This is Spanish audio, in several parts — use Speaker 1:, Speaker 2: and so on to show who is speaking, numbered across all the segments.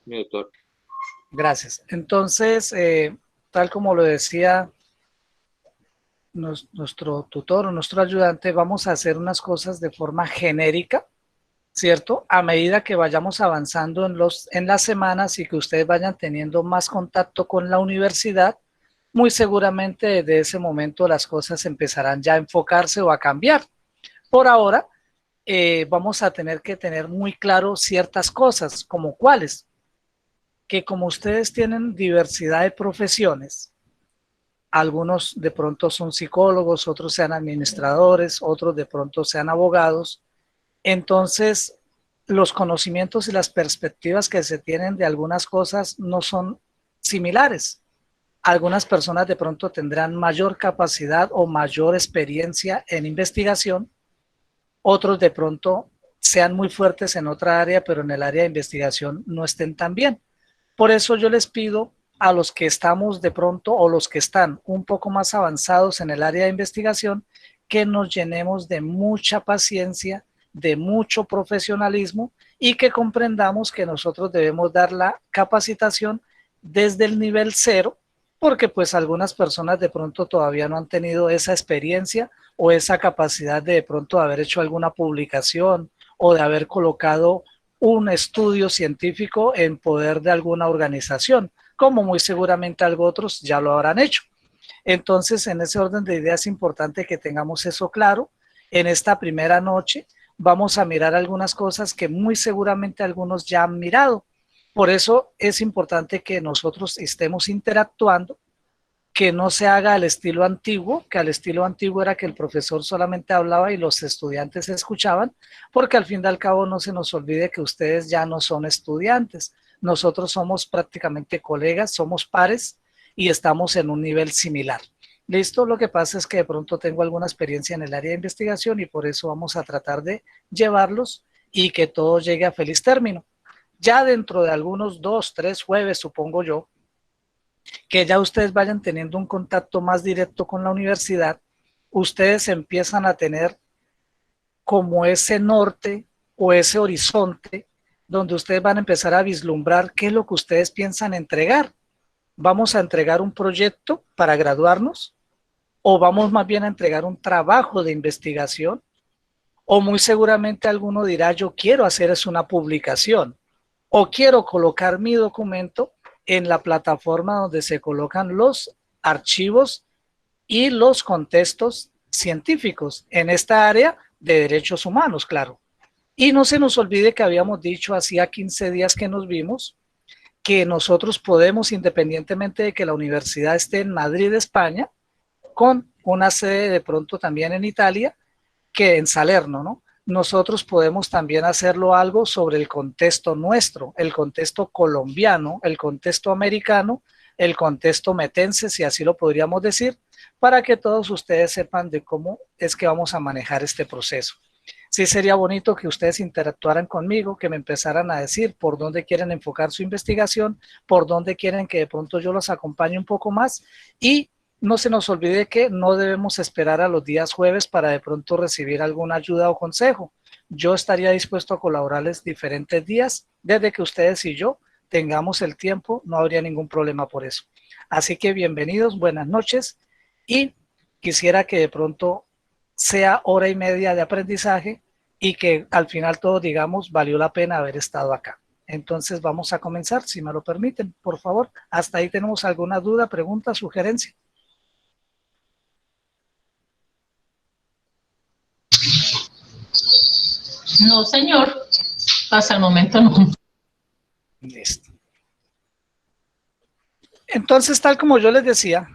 Speaker 1: mi doctor.
Speaker 2: Gracias. Entonces, tal como lo decía nuestro tutor o nuestro ayudante, vamos a hacer unas cosas de forma genérica, ¿cierto? A medida que vayamos avanzando en las semanas y que ustedes vayan teniendo más contacto con la universidad, muy seguramente desde ese momento las cosas empezarán ya a enfocarse o a cambiar. Por ahora, vamos a tener que tener muy claro ciertas cosas, como cuáles, que como ustedes tienen diversidad de profesiones, algunos de pronto son psicólogos, otros sean administradores, otros de pronto sean abogados, entonces los conocimientos y las perspectivas que se tienen de algunas cosas no son similares. Algunas personas de pronto tendrán mayor capacidad o mayor experiencia en investigación, otros de pronto sean muy fuertes en otra área, pero en el área de investigación no estén tan bien. Por eso yo les pido a los que estamos de pronto o los que están un poco más avanzados en el área de investigación que nos llenemos de mucha paciencia, de mucho profesionalismo y que comprendamos que nosotros debemos dar la capacitación desde el nivel cero, porque pues algunas personas de pronto todavía no han tenido esa experiencia o esa capacidad de pronto haber hecho alguna publicación o de haber colocado un estudio científico en poder de alguna organización, como muy seguramente algo otros ya lo habrán hecho. Entonces, en ese orden de ideas es importante que tengamos eso claro. En esta primera noche vamos a mirar algunas cosas que muy seguramente algunos ya han mirado. Por eso es importante que nosotros estemos interactuando, que no se haga al estilo antiguo, que al estilo antiguo era que el profesor solamente hablaba y los estudiantes escuchaban, porque al fin y al cabo no se nos olvide que ustedes ya no son estudiantes, nosotros somos prácticamente colegas, somos pares y estamos en un nivel similar. Listo, lo que pasa es que de pronto tengo alguna experiencia en el área de investigación y por eso vamos a tratar de llevarlos y que todo llegue a feliz término. Ya dentro de algunos 2, 3 jueves, supongo yo, que ya ustedes vayan teniendo un contacto más directo con la universidad, ustedes empiezan a tener como ese norte o ese horizonte donde ustedes van a empezar a vislumbrar qué es lo que ustedes piensan entregar. ¿Vamos a entregar un proyecto para graduarnos? ¿O vamos más bien a entregar un trabajo de investigación? O muy seguramente alguno dirá, yo quiero hacer es una publicación o quiero colocar mi documento en la plataforma donde se colocan los archivos y los contextos científicos en esta área de derechos humanos, claro. Y no se nos olvide que habíamos dicho hacía 15 días que nos vimos que nosotros podemos, independientemente de que la universidad esté en Madrid, España, con una sede de pronto también en Italia, que en Salerno, ¿no? Nosotros podemos también hacerlo algo sobre el contexto nuestro, el contexto colombiano, el contexto americano, el contexto metense, si así lo podríamos decir, para que todos ustedes sepan de cómo es que vamos a manejar este proceso. Sí sería bonito que ustedes interactuaran conmigo, que me empezaran a decir por dónde quieren enfocar su investigación, por dónde quieren que de pronto yo los acompañe un poco más y no se nos olvide que no debemos esperar a los días jueves para de pronto recibir alguna ayuda o consejo. Yo estaría dispuesto a colaborarles diferentes días, desde que ustedes y yo tengamos el tiempo, no habría ningún problema por eso. Así que bienvenidos, buenas noches y quisiera que de pronto sea hora y media de aprendizaje y que al final todos digamos valió la pena haber estado acá. Entonces vamos a comenzar, si me lo permiten, por favor. Hasta ahí tenemos alguna duda, pregunta, sugerencia.
Speaker 3: No, señor. Hasta el momento no.
Speaker 2: Listo. Entonces, tal como yo les decía,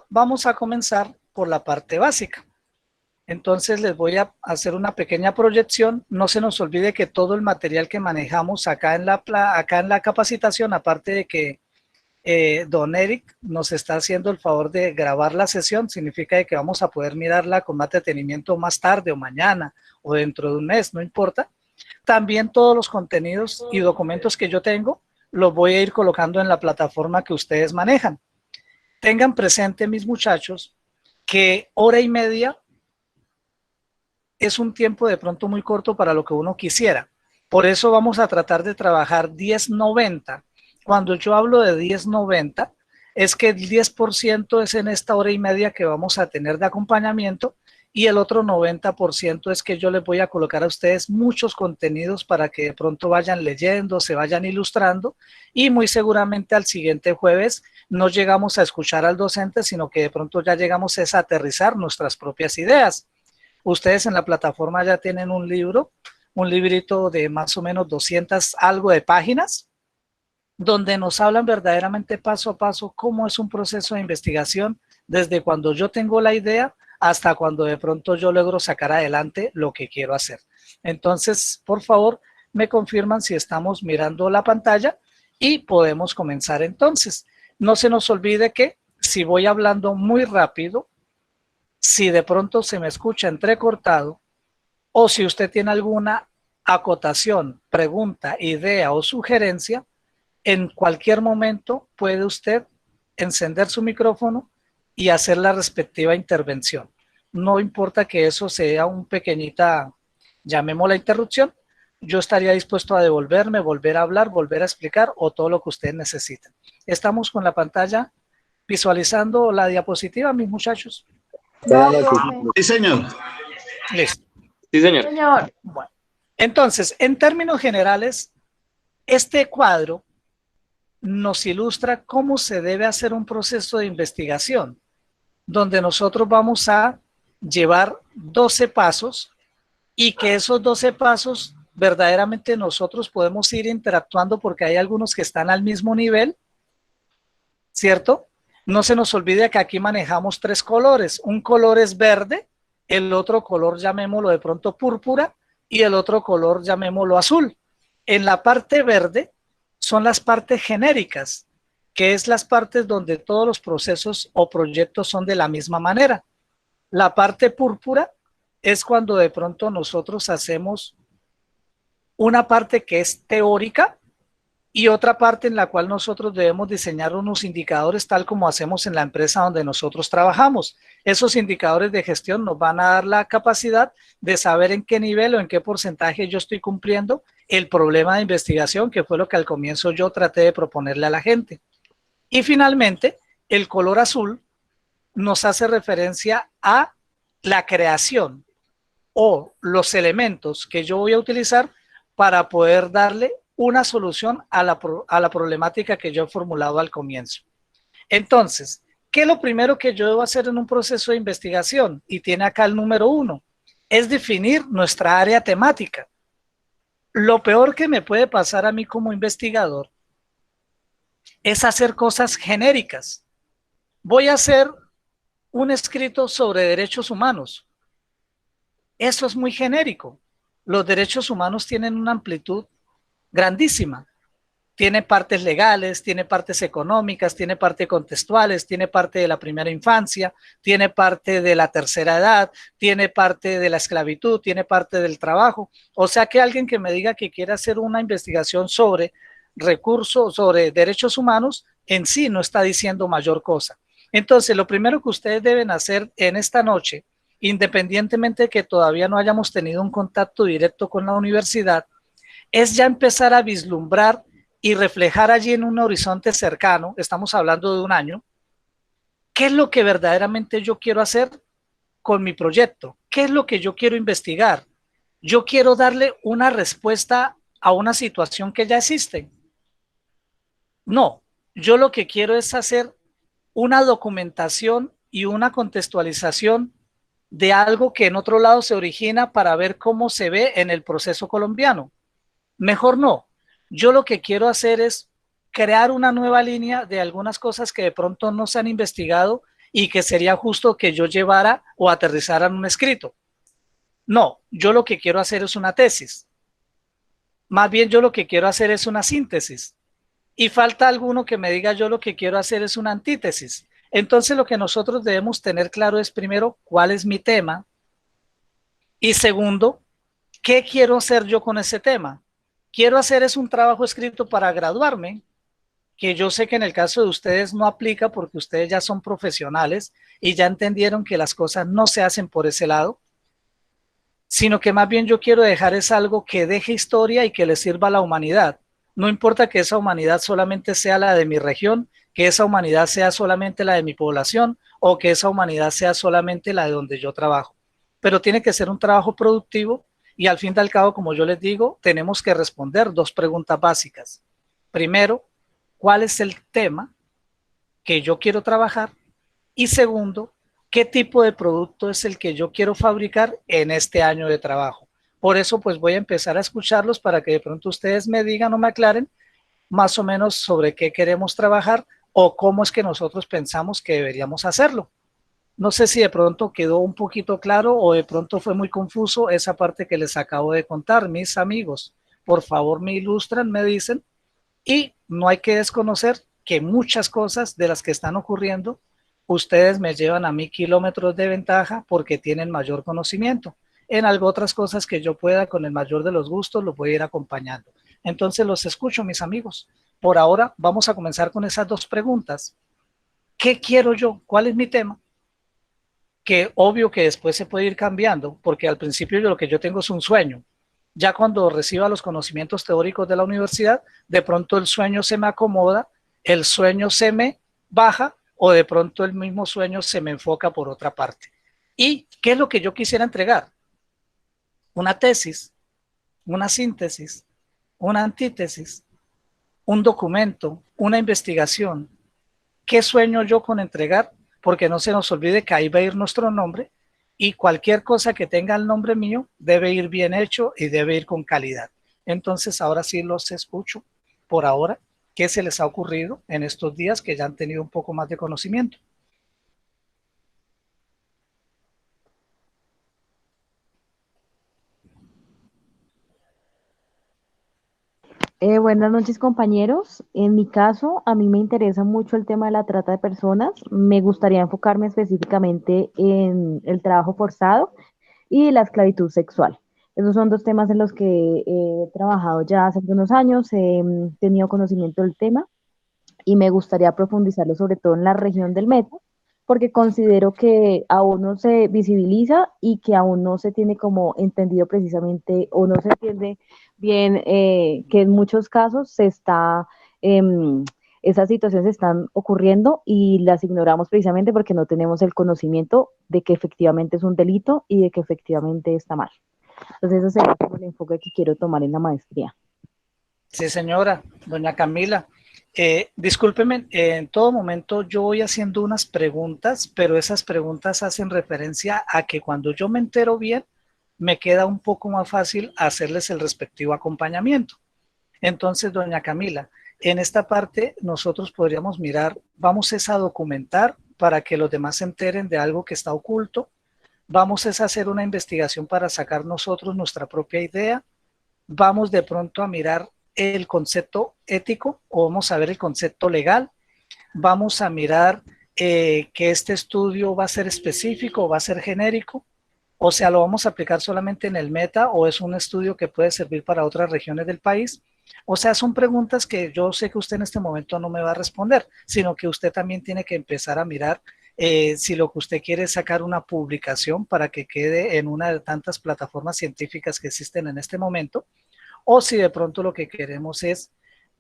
Speaker 2: vamos a comenzar por la parte básica. Entonces les voy a hacer una pequeña proyección. No se nos olvide que todo el material que manejamos acá en la capacitación, aparte de que don Eric nos está haciendo el favor de grabar la sesión, significa que vamos a poder mirarla con más detenimiento más tarde o mañana o dentro de un mes, no importa. También todos los contenidos y documentos que yo tengo los voy a ir colocando en la plataforma que ustedes manejan. Tengan presente, mis muchachos, que hora y media es un tiempo de pronto muy corto para lo que uno quisiera. Por eso vamos a tratar de trabajar 10-90. Cuando yo hablo de 10-90, es que el 10% es en esta hora y media que vamos a tener de acompañamiento y el otro 90% es que yo les voy a colocar a ustedes muchos contenidos para que de pronto vayan leyendo, se vayan ilustrando y muy seguramente al siguiente jueves no llegamos a escuchar al docente, sino que de pronto ya llegamos a aterrizar nuestras propias ideas. Ustedes en la plataforma ya tienen un libro, un librito de más o menos 200 algo de páginas, donde nos hablan verdaderamente paso a paso cómo es un proceso de investigación desde cuando yo tengo la idea hasta cuando de pronto yo logro sacar adelante lo que quiero hacer. Entonces, por favor, me confirman si estamos mirando la pantalla y podemos comenzar entonces. No se nos olvide que si voy hablando muy rápido, si de pronto se me escucha entrecortado o si usted tiene alguna acotación, pregunta, idea o sugerencia, en cualquier momento puede usted encender su micrófono y hacer la respectiva intervención. No importa que eso sea un pequeñita, llamémosla interrupción, yo estaría dispuesto a devolverme, volver a hablar, volver a explicar o todo lo que ustedes necesiten. Estamos con la pantalla visualizando la diapositiva, mis muchachos.
Speaker 1: Sí, señor.
Speaker 2: Listo.
Speaker 4: Sí, señor.
Speaker 5: Señor,
Speaker 2: Bueno, entonces, en términos generales, este cuadro nos ilustra cómo se debe hacer un proceso de investigación, donde nosotros vamos a llevar 12 pasos y que esos 12 pasos verdaderamente nosotros podemos ir interactuando porque hay algunos que están al mismo nivel, ¿cierto? No se nos olvide que aquí manejamos 3 colores. Un color es verde, el otro color llamémoslo de pronto púrpura y el otro color llamémoslo azul. En la parte verde son las partes genéricas, que es las partes donde todos los procesos o proyectos son de la misma manera. La parte púrpura es cuando de pronto nosotros hacemos una parte que es teórica y otra parte en la cual nosotros debemos diseñar unos indicadores tal como hacemos en la empresa donde nosotros trabajamos. Esos indicadores de gestión nos van a dar la capacidad de saber en qué nivel o en qué porcentaje yo estoy cumpliendo el problema de investigación, que fue lo que al comienzo yo traté de proponerle a la gente. Y finalmente, el color azul nos hace referencia a la creación o los elementos que yo voy a utilizar para poder darle una solución a la problemática que yo he formulado al comienzo. Entonces, ¿qué es lo primero que yo debo hacer en un proceso de investigación? Y tiene acá el número 1, es definir nuestra área temática. Lo peor que me puede pasar a mí como investigador es hacer cosas genéricas. Voy a hacer un escrito sobre derechos humanos. Eso es muy genérico. Los derechos humanos tienen una amplitud grandísima. Tiene partes legales, tiene partes económicas, tiene partes contextuales, tiene parte de la primera infancia, tiene parte de la tercera edad, tiene parte de la esclavitud, tiene parte del trabajo. O sea que alguien que me diga que quiere hacer una investigación sobre recursos, sobre derechos humanos, en sí no está diciendo mayor cosa. Entonces, lo primero que ustedes deben hacer en esta noche, independientemente de que todavía no hayamos tenido un contacto directo con la universidad, es ya empezar a vislumbrar y reflejar allí en un horizonte cercano, estamos hablando de un año, qué es lo que verdaderamente yo quiero hacer con mi proyecto, qué es lo que yo quiero investigar. Yo quiero darle una respuesta a una situación que ya existe. No, yo lo que quiero es hacer una documentación y una contextualización de algo que en otro lado se origina para ver cómo se ve en el proceso colombiano. Mejor no. Yo lo que quiero hacer es crear una nueva línea de algunas cosas que de pronto no se han investigado y que sería justo que yo llevara o aterrizara en un escrito. No, yo lo que quiero hacer es una tesis. Más bien yo lo que quiero hacer es una síntesis. Y falta alguno que me diga yo lo que quiero hacer es una antítesis. Entonces lo que nosotros debemos tener claro es primero cuál es mi tema y segundo, ¿qué quiero hacer yo con ese tema? Quiero hacer es un trabajo escrito para graduarme, que yo sé que en el caso de ustedes no aplica porque ustedes ya son profesionales y ya entendieron que las cosas no se hacen por ese lado. sino que más bien yo quiero dejar es algo que deje historia y que le sirva a la humanidad. No importa que esa humanidad solamente sea la de mi región, que esa humanidad sea solamente la de mi población o que esa humanidad sea solamente la de donde yo trabajo. Pero tiene que ser un trabajo productivo y al fin y al cabo, como yo les digo, tenemos que responder dos preguntas básicas. Primero, ¿cuál es el tema que yo quiero trabajar? Y segundo, ¿qué tipo de producto es el que yo quiero fabricar en este año de trabajo? Por eso, pues voy a empezar a escucharlos para que de pronto ustedes me digan o me aclaren más o menos sobre qué queremos trabajar o cómo es que nosotros pensamos que deberíamos hacerlo. No sé si de pronto quedó un poquito claro o de pronto fue muy confuso esa parte que les acabo de contar, mis amigos. Por favor, me ilustran, me dicen. Y no hay que desconocer que muchas cosas de las que están ocurriendo, ustedes me llevan a mí kilómetros de ventaja porque tienen mayor conocimiento. En algo otras cosas que yo pueda, con el mayor de los gustos, los voy a ir acompañando. Entonces los escucho, mis amigos. Por ahora vamos a comenzar con esas dos preguntas. ¿Qué quiero yo? ¿Cuál es mi tema? Que obvio que después se puede ir cambiando, porque al principio lo que yo tengo es un sueño. Ya cuando reciba los conocimientos teóricos de la universidad, de pronto el sueño se me acomoda, el sueño se me baja o de pronto el mismo sueño se me enfoca por otra parte. ¿Y qué es lo que yo quisiera entregar? Una tesis, una síntesis, una antítesis, un documento, una investigación. ¿Qué sueño yo con entregar? Porque no se nos olvide que ahí va a ir nuestro nombre y cualquier cosa que tenga el nombre mío debe ir bien hecho y debe ir con calidad. Entonces, ahora sí los escucho por ahora. ¿Qué se les ha ocurrido en estos días que ya han tenido un poco más de conocimiento?
Speaker 4: Buenas noches, compañeros. En mi caso, a mí me interesa mucho el tema de la trata de personas. Me gustaría enfocarme específicamente en el trabajo forzado y la esclavitud sexual. Esos son dos temas en los que he trabajado ya hace algunos años, he tenido conocimiento del tema y me gustaría profundizarlo sobre todo en la región del Meta, porque considero que aún no se visibiliza y que aún no se tiene como entendido precisamente o no se entiende bien que en muchos casos esas situaciones están ocurriendo y las ignoramos precisamente porque no tenemos el conocimiento de que efectivamente es un delito y de que efectivamente está mal. Entonces, ese sería como el enfoque que quiero tomar en la maestría.
Speaker 2: Sí, señora, doña Camila. Discúlpeme, en todo momento yo voy haciendo unas preguntas, pero esas preguntas hacen referencia a que cuando yo me entero bien, me queda un poco más fácil hacerles el respectivo acompañamiento. Entonces, doña Camila, en esta parte nosotros podríamos mirar, vamos a documentar para que los demás se enteren de algo que está oculto, vamos a hacer una investigación para sacar nosotros nuestra propia idea, vamos de pronto a mirar el concepto ético o vamos a ver el concepto legal, vamos a mirar que este estudio va a ser específico o va a ser genérico, o sea, lo vamos a aplicar solamente en el Meta o es un estudio que puede servir para otras regiones del país. O sea, son preguntas que yo sé que usted en este momento no me va a responder, sino que usted también tiene que empezar a mirar si lo que usted quiere es sacar una publicación para que quede en una de tantas plataformas científicas que existen en este momento, o si de pronto lo que queremos es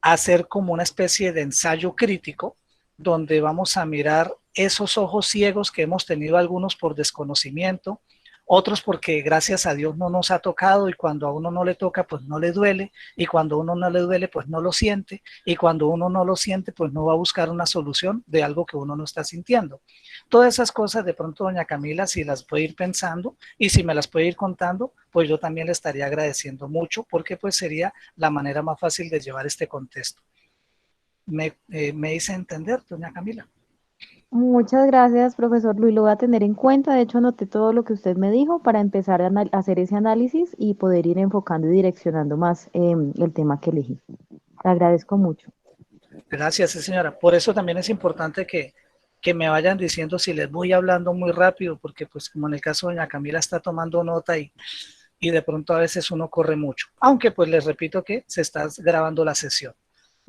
Speaker 2: hacer como una especie de ensayo crítico donde vamos a mirar esos ojos ciegos que hemos tenido algunos por desconocimiento, otros porque gracias a Dios no nos ha tocado y cuando a uno no le toca pues no le duele y cuando a uno no le duele pues no lo siente y cuando uno no lo siente pues no va a buscar una solución de algo que uno no está sintiendo. Todas esas cosas de pronto doña Camila si las puede ir pensando y si me las puede ir contando pues yo también le estaría agradeciendo mucho porque pues sería la manera más fácil de llevar este contexto. Me hice entender, doña Camila.
Speaker 4: Muchas gracias, profesor Luis. Lo voy a tener en cuenta. De hecho, anoté todo lo que usted me dijo para empezar a hacer ese análisis y poder ir enfocando y direccionando más el tema que elegí. Le agradezco mucho.
Speaker 2: Gracias, sí, señora. Por eso también es importante que me vayan diciendo si les voy hablando muy rápido, porque pues como en el caso de doña Camila está tomando nota y de pronto a veces uno corre mucho. Aunque pues les repito que se está grabando la sesión.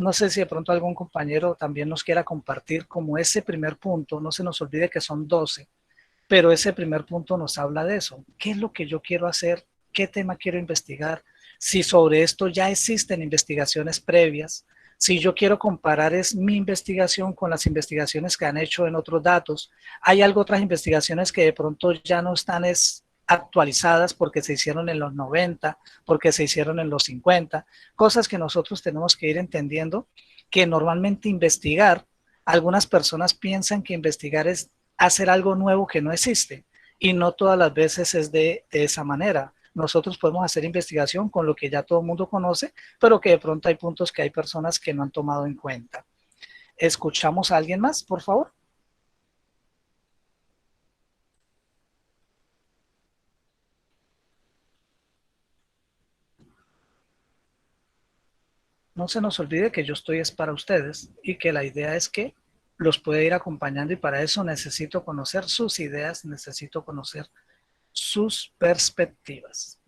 Speaker 2: No sé si de pronto algún compañero también nos quiera compartir como ese primer punto, no se nos olvide que son 12, pero ese primer punto nos habla de eso. ¿Qué es lo que yo quiero hacer? ¿Qué tema quiero investigar? Si sobre esto ya existen investigaciones previas, si yo quiero comparar es mi investigación con las investigaciones que han hecho en otros datos, hay algo, otras investigaciones que de pronto ya no están actualizadas porque se hicieron en los 90, porque se hicieron en los 50, cosas que nosotros tenemos que ir entendiendo, que normalmente investigar, algunas personas piensan que investigar es hacer algo nuevo que no existe, y no todas las veces es de esa manera. Nosotros podemos hacer investigación con lo que ya todo el mundo conoce, pero que de pronto hay puntos que hay personas que no han tomado en cuenta. ¿Escuchamos a alguien más, por favor? No se nos olvide que yo estoy es para ustedes y que la idea es que los pueda ir acompañando, y para eso necesito conocer sus ideas, necesito conocer sus perspectivas.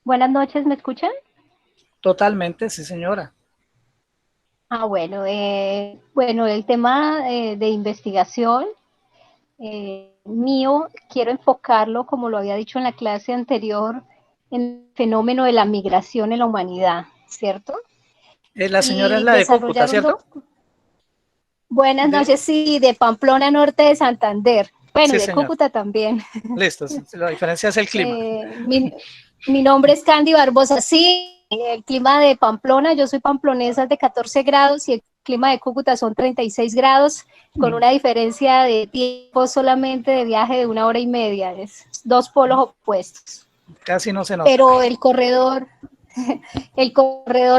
Speaker 5: Buenas noches, ¿me escuchan?
Speaker 2: Totalmente, sí, señora.
Speaker 5: Bueno, el tema de investigación mío, quiero enfocarlo, como lo había dicho en la clase anterior, en el fenómeno de la migración en la humanidad, ¿cierto?
Speaker 2: La señora es
Speaker 5: Y
Speaker 2: la de Cúcuta,
Speaker 5: desarrollar
Speaker 2: ¿cierto?
Speaker 5: Buenas noches, sí, de Pamplona Norte de Santander. Bueno,
Speaker 2: Sí,
Speaker 5: de
Speaker 2: señor.
Speaker 5: Cúcuta también.
Speaker 2: Listo, la diferencia es el clima.
Speaker 5: Mi nombre es Candy Barbosa. Sí, el clima de Pamplona, yo soy pamplonesa, es de 14 grados y el clima de Cúcuta son 36 grados, con una diferencia de tiempo solamente de viaje de 1 hora y media. Es dos polos opuestos.
Speaker 2: Casi no se nota.
Speaker 5: Pero el corredor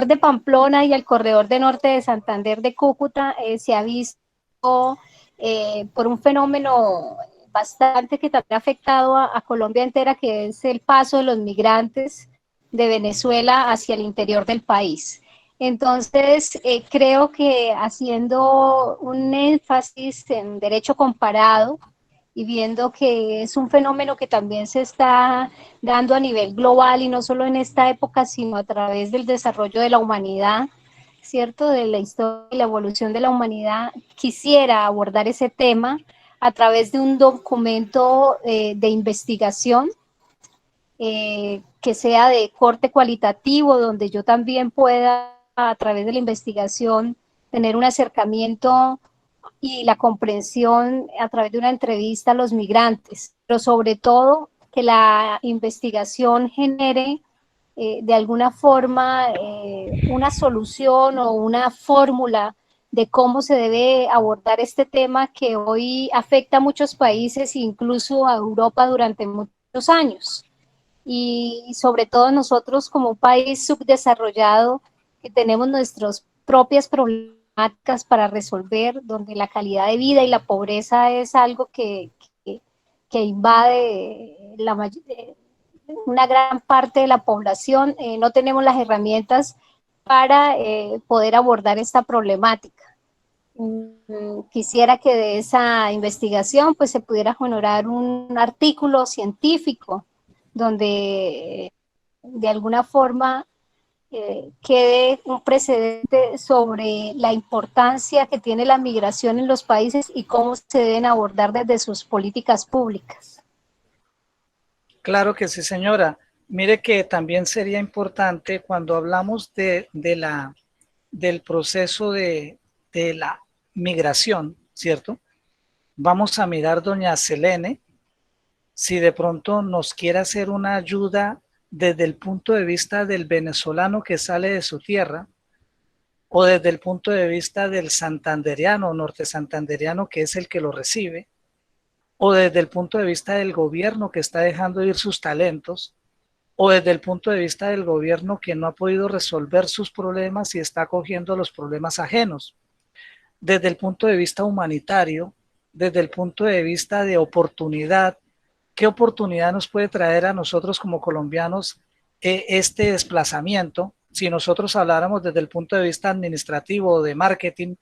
Speaker 5: de Pamplona y el corredor de norte de Santander de Cúcuta se ha visto por un fenómeno bastante que también ha afectado a Colombia entera, que es el paso de los migrantes de Venezuela hacia el interior del país. Entonces, creo que haciendo un énfasis en derecho comparado y viendo que es un fenómeno que también se está dando a nivel global y no solo en esta época, sino a través del desarrollo de la humanidad, ¿cierto? De la historia y la evolución de la humanidad, quisiera abordar ese tema a través de un documento de investigación que sea de corte cualitativo, donde yo también pueda, a través de la investigación, tener un acercamiento y la comprensión a través de una entrevista a los migrantes, pero sobre todo que la investigación genere de alguna forma una solución o una fórmula de cómo se debe abordar este tema que hoy afecta a muchos países, incluso a Europa durante muchos años. Y sobre todo nosotros como un país subdesarrollado que tenemos nuestras propias problemáticas para resolver, donde la calidad de vida y la pobreza es algo que invade una gran parte de la población, no tenemos las herramientas para poder abordar esta problemática. Quisiera que de esa investigación pues se pudiera generar un artículo científico donde de alguna forma quede un precedente sobre la importancia que tiene la migración en los países y cómo se deben abordar desde sus políticas públicas.
Speaker 2: Claro que sí, señora. Mire que también sería importante cuando hablamos del proceso de la migración, ¿cierto? Vamos a mirar, doña Selene, si de pronto nos quiere hacer una ayuda desde el punto de vista del venezolano que sale de su tierra, o desde el punto de vista del santandereano o norte santandereano que es el que lo recibe, o desde el punto de vista del gobierno que está dejando ir sus talentos, o desde el punto de vista del gobierno que no ha podido resolver sus problemas y está acogiendo los problemas ajenos. Desde el punto de vista humanitario, desde el punto de vista de oportunidad, ¿qué oportunidad nos puede traer a nosotros como colombianos este desplazamiento? Si nosotros habláramos desde el punto de vista administrativo o de marketing,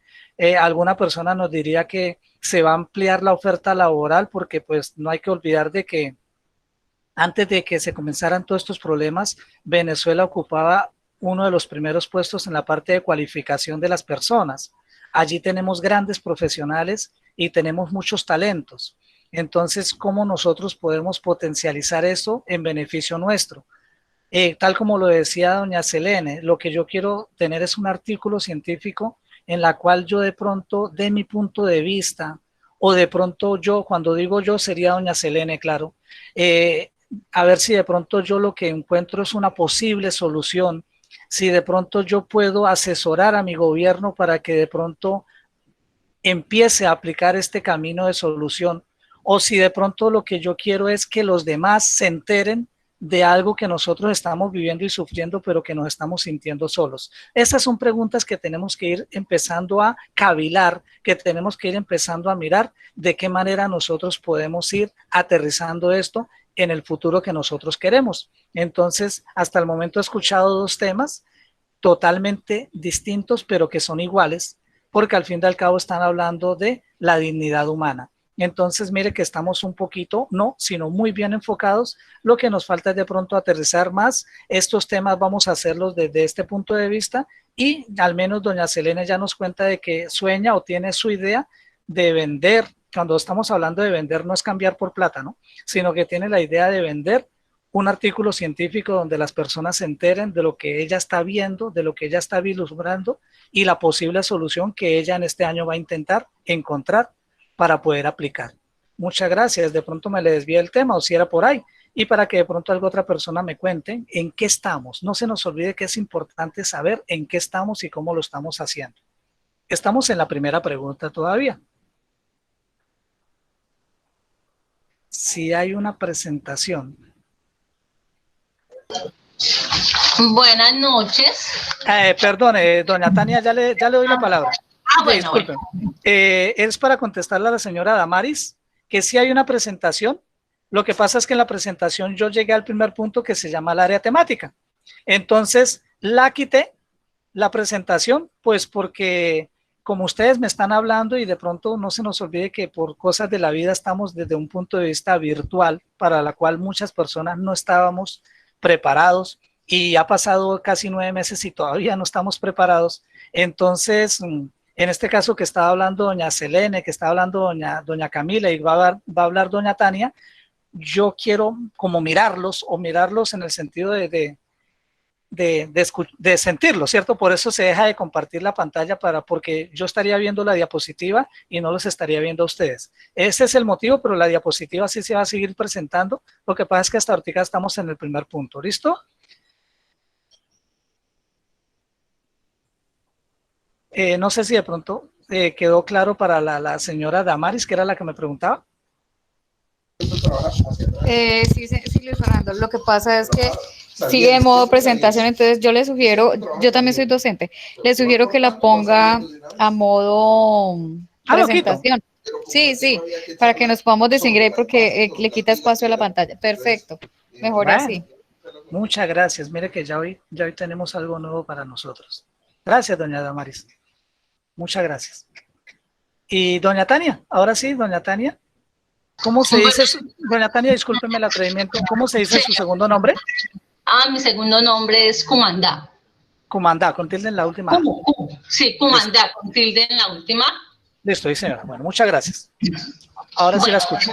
Speaker 2: alguna persona nos diría que se va a ampliar la oferta laboral porque pues no hay que olvidar de que Antes de que se comenzaran todos estos problemas, Venezuela ocupaba uno de los primeros puestos en la parte de cualificación de las personas. Allí tenemos grandes profesionales y tenemos muchos talentos. Entonces, ¿cómo nosotros podemos potencializar eso en beneficio nuestro? Tal como lo decía doña Selene, lo que yo quiero tener es un artículo científico en la cual yo de pronto, de mi punto de vista, o de pronto yo, cuando digo yo sería doña Selene, claro, a ver si de pronto yo lo que encuentro es una posible solución, si de pronto yo puedo asesorar a mi gobierno para que de pronto empiece a aplicar este camino de solución, o si de pronto lo que yo quiero es que los demás se enteren de algo que nosotros estamos viviendo y sufriendo, pero que nos estamos sintiendo solos. Esas son preguntas que tenemos que ir empezando a cavilar, que tenemos que ir empezando a mirar de qué manera nosotros podemos ir aterrizando esto en el futuro que nosotros queremos. Entonces, hasta el momento he escuchado dos temas totalmente distintos, pero que son iguales, porque al fin y al cabo están hablando de la dignidad humana. Entonces, mire que estamos un poquito, no, sino muy bien enfocados. Lo que nos falta es de pronto aterrizar más. Estos temas vamos a hacerlos desde este punto de vista y al menos doña Selene ya nos cuenta de que sueña o tiene su idea de vender. Cuando estamos hablando de vender no es cambiar por plata, ¿no? Sino que tiene la idea de vender un artículo científico donde las personas se enteren de lo que ella está viendo, de lo que ella está vislumbrando y la posible solución que ella en este año va a intentar encontrar para poder aplicar. Muchas gracias. De pronto me le desvié el tema o si era por ahí. Y para que de pronto alguna otra persona me cuente en qué estamos. No se nos olvide que es importante saber en qué estamos y cómo lo estamos haciendo. Estamos en la primera pregunta todavía. Si hay una presentación.
Speaker 3: Buenas noches.
Speaker 2: Perdone, doña Tania, ya le doy la palabra.
Speaker 3: Bueno,
Speaker 2: disculpen. Es para contestarle a la señora Damaris que sí hay una presentación. Lo que pasa es que en la presentación yo llegué al primer punto que se llama el área temática. Entonces la quité, la presentación, pues porque como ustedes me están hablando y de pronto no se nos olvide que por cosas de la vida estamos desde un punto de vista virtual para la cual muchas personas no estábamos preparados y ha pasado casi 9 meses y todavía no estamos preparados. Entonces, en este caso que estaba hablando doña Selene, que estaba hablando doña Camila y va a hablar doña Tania, yo quiero como mirarlos o mirarlos en el sentido de sentirlo, ¿cierto? Por eso se deja de compartir la pantalla porque yo estaría viendo la diapositiva y no los estaría viendo a ustedes. Ese es el motivo, pero la diapositiva sí se va a seguir presentando. Lo que pasa es que hasta ahorita estamos en el primer punto, ¿listo? No sé si de pronto quedó claro para la señora Damaris, que era la que me preguntaba.
Speaker 6: Sí, Luis Fernando, lo que pasa es que sigue de modo presentación, entonces yo le sugiero, yo también soy docente, le sugiero que la ponga a modo presentación. Sí, para que nos podamos distinguir porque le quita espacio a la pantalla. Perfecto, mejor bueno, así.
Speaker 2: Muchas gracias, mire que ya hoy tenemos algo nuevo para nosotros. Gracias, doña Damaris. Muchas gracias. Y doña Tania, ahora sí, doña Tania. ¿Cómo se dice? Doña Tania, discúlpeme el atrevimiento. ¿Cómo se dice su segundo nombre?
Speaker 3: Mi segundo nombre es Cumandá.
Speaker 2: Cumandá, con tilde en la última.
Speaker 3: Sí, Cumandá, con tilde en la última.
Speaker 2: Listo, sí, señora. Bueno, muchas gracias. Ahora sí la escucho.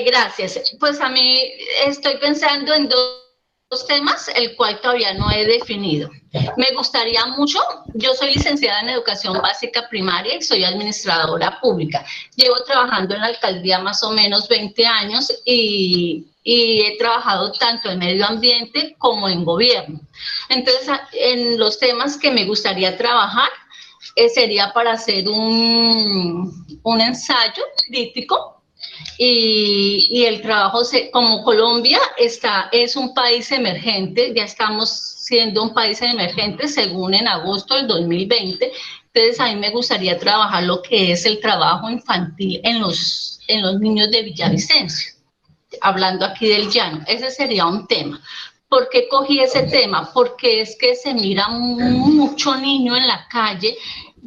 Speaker 3: Gracias. Pues a mí estoy pensando en dos temas, el cual todavía no he definido. Me gustaría mucho, yo soy licenciada en educación básica primaria y soy administradora pública. Llevo trabajando en la alcaldía más o menos 20 años y he trabajado tanto en medio ambiente como en gobierno. Entonces, en los temas que me gustaría trabajar, sería para hacer un ensayo crítico. Y el trabajo, como Colombia es un país emergente, ya estamos siendo un país emergente según en agosto del 2020, entonces a mí me gustaría trabajar lo que es el trabajo infantil en los niños de Villavicencio, hablando aquí del llano. Ese sería un tema. ¿Por qué cogí ese tema? Porque es que se mira mucho niño en la calle,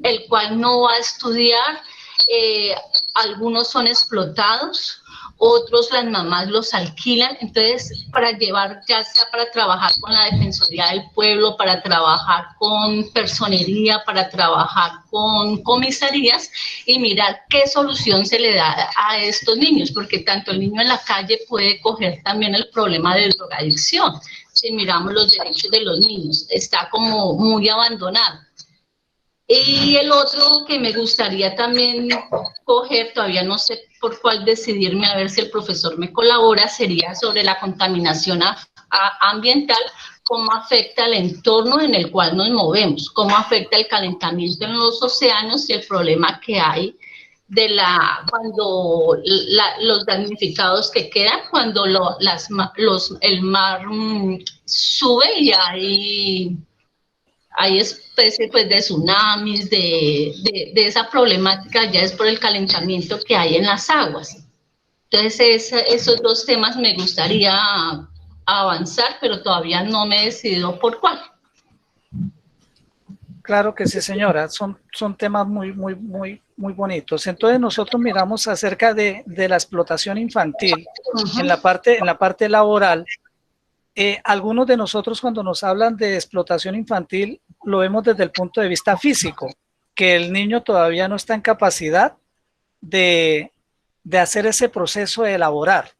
Speaker 3: el cual no va a estudiar, algunos son explotados, otros las mamás los alquilan, entonces para llevar, ya sea para trabajar con la Defensoría del Pueblo, para trabajar con personería, para trabajar con comisarías y mirar qué solución se le da a estos niños, porque tanto el niño en la calle puede coger también el problema de drogadicción. Si miramos los derechos de los niños, está como muy abandonado. Y el otro que me gustaría también coger, todavía no sé por cuál decidirme, a ver si el profesor me colabora, sería sobre la contaminación ambiental, cómo afecta el entorno en el cual nos movemos, cómo afecta el calentamiento en los océanos y el problema que hay de los damnificados que quedan cuando el mar sube y hay especies pues, de tsunamis, de esa problemática ya es por el calentamiento que hay en las aguas. Entonces, esos dos temas me gustaría avanzar, pero todavía no me he decidido por cuál.
Speaker 2: Claro que sí, señora. Son temas muy bonitos. Entonces, nosotros miramos acerca de la explotación infantil en la parte laboral. Algunos de nosotros cuando nos hablan de explotación infantil lo vemos desde el punto de vista físico, que el niño todavía no está en capacidad de hacer ese proceso de elaborar.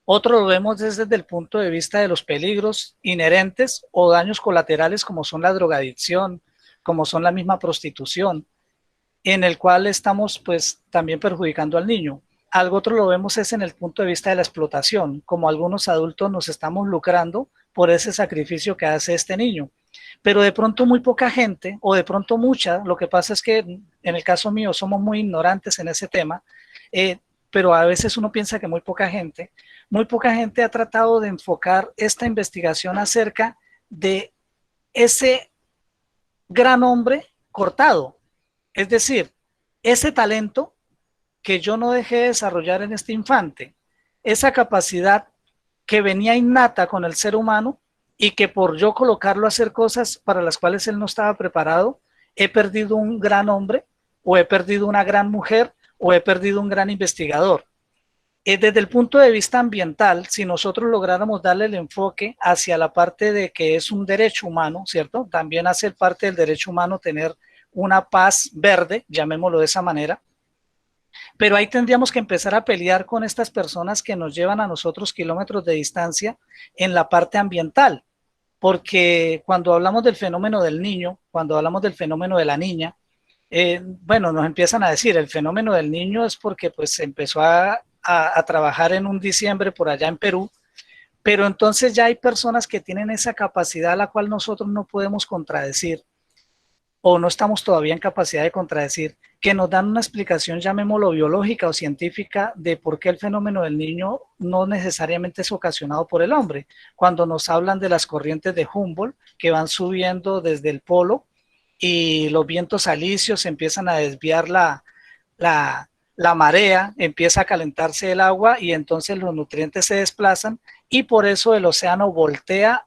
Speaker 2: Otro lo vemos desde el punto de vista de los peligros inherentes o daños colaterales como son la drogadicción, como son la misma prostitución, en el cual estamos pues también perjudicando al niño. Algo otro lo vemos es en el punto de vista de la explotación, como algunos adultos nos estamos lucrando por ese sacrificio que hace este niño. Pero de pronto muy poca gente, o de pronto mucha, lo que pasa es que en el caso mío somos muy ignorantes en ese tema, pero a veces uno piensa que muy poca gente ha tratado de enfocar esta investigación acerca de ese gran hombre cortado, es decir, ese talento que yo no dejé de desarrollar en este infante, esa capacidad que venía innata con el ser humano y que por yo colocarlo a hacer cosas para las cuales él no estaba preparado, he perdido un gran hombre o he perdido una gran mujer o he perdido un gran investigador. Desde el punto de vista ambiental, si nosotros lográramos darle el enfoque hacia la parte de que es un derecho humano, ¿cierto? También hace parte del derecho humano tener una paz verde, llamémoslo de esa manera, pero ahí tendríamos que empezar a pelear con estas personas que nos llevan a nosotros kilómetros de distancia en la parte ambiental, porque cuando hablamos del fenómeno del niño, cuando hablamos del fenómeno de la niña, bueno, nos empiezan a decir, el fenómeno del niño es porque pues se empezó a trabajar en un diciembre por allá en Perú, pero entonces ya hay personas que tienen esa capacidad a la cual nosotros no podemos contradecir, o no estamos todavía en capacidad de contradecir, que nos dan una explicación, llamémoslo biológica o científica, de por qué el fenómeno del niño no necesariamente es ocasionado por el hombre. Cuando nos hablan de las corrientes de Humboldt, que van subiendo desde el polo, y los vientos alisios empiezan a desviar la marea, empieza a calentarse el agua, y entonces los nutrientes se desplazan, y por eso el océano voltea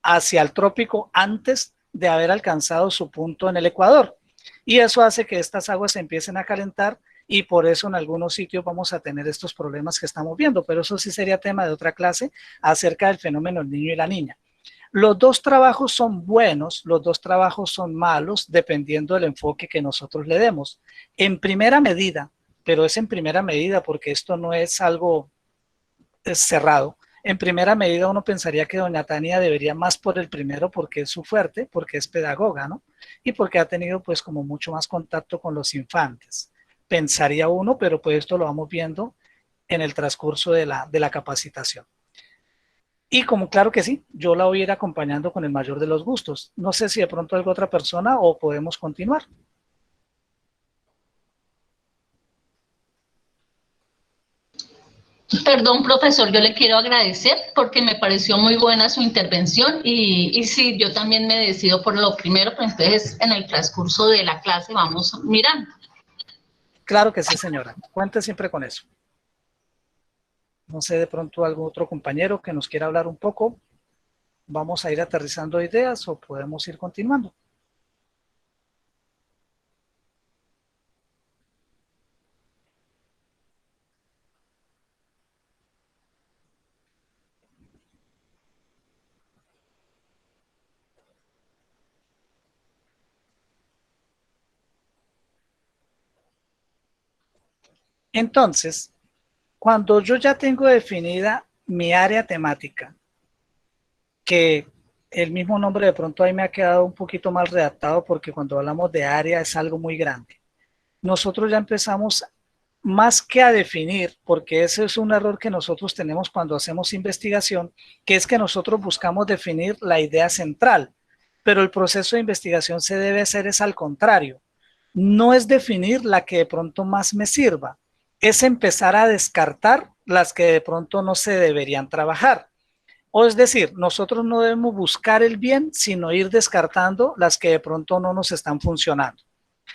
Speaker 2: hacia el trópico antes de haber alcanzado su punto en el Ecuador, y eso hace que estas aguas se empiecen a calentar, y por eso en algunos sitios vamos a tener estos problemas que estamos viendo, pero eso sí sería tema de otra clase acerca del fenómeno del niño y la niña. Los dos trabajos son buenos, los dos trabajos son malos, dependiendo del enfoque que nosotros le demos. En primera medida, pero es en primera medida porque esto no es algo cerrado. En primera medida uno pensaría que doña Tania debería más por el primero porque es su fuerte, porque es pedagoga, ¿no? Y porque ha tenido pues como mucho más contacto con los infantes. Pensaría uno, pero pues esto lo vamos viendo en el transcurso de la capacitación. Y como claro que sí, yo la voy a ir acompañando con el mayor de los gustos. No sé si de pronto alguna otra persona o podemos continuar.
Speaker 3: Perdón, profesor, yo le quiero agradecer porque me pareció muy buena su intervención y sí, yo también me decido por lo primero, pero entonces en el transcurso de la clase vamos mirando.
Speaker 2: Claro que sí, señora. Cuente siempre con eso. No sé, de pronto algún otro compañero que nos quiera hablar un poco. Vamos a ir aterrizando ideas o podemos ir continuando. Entonces, cuando yo ya tengo definida mi área temática, que el mismo nombre de pronto ahí me ha quedado un poquito mal redactado porque cuando hablamos de área es algo muy grande. Nosotros ya empezamos más que a definir, porque ese es un error que nosotros tenemos cuando hacemos investigación, que es que nosotros buscamos definir la idea central, pero el proceso de investigación se debe hacer es al contrario. No es definir la que de pronto más me sirva, es empezar a descartar las que de pronto no se deberían trabajar. O es decir, nosotros no debemos buscar el bien, sino ir descartando las que de pronto no nos están funcionando.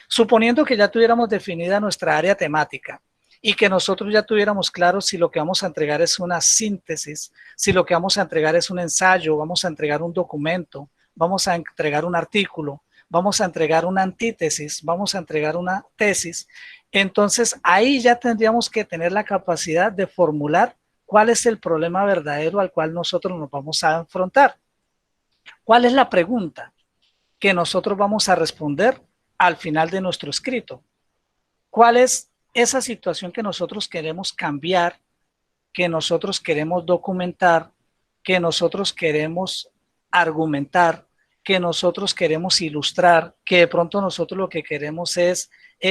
Speaker 2: Suponiendo que ya tuviéramos definida nuestra área temática y que nosotros ya tuviéramos claro si lo que vamos a entregar es una síntesis, si lo que vamos a entregar es un ensayo, vamos a entregar un documento, vamos a entregar un artículo, vamos a entregar una antítesis, vamos a entregar una tesis, entonces ahí ya tendríamos que tener la capacidad de formular cuál es el problema verdadero al cual nosotros nos vamos a enfrentar. ¿Cuál es la pregunta que nosotros vamos a responder al final de nuestro escrito? ¿Cuál es esa situación que nosotros queremos cambiar, que nosotros queremos documentar, que nosotros queremos argumentar, que nosotros queremos ilustrar, que de pronto nosotros lo que queremos es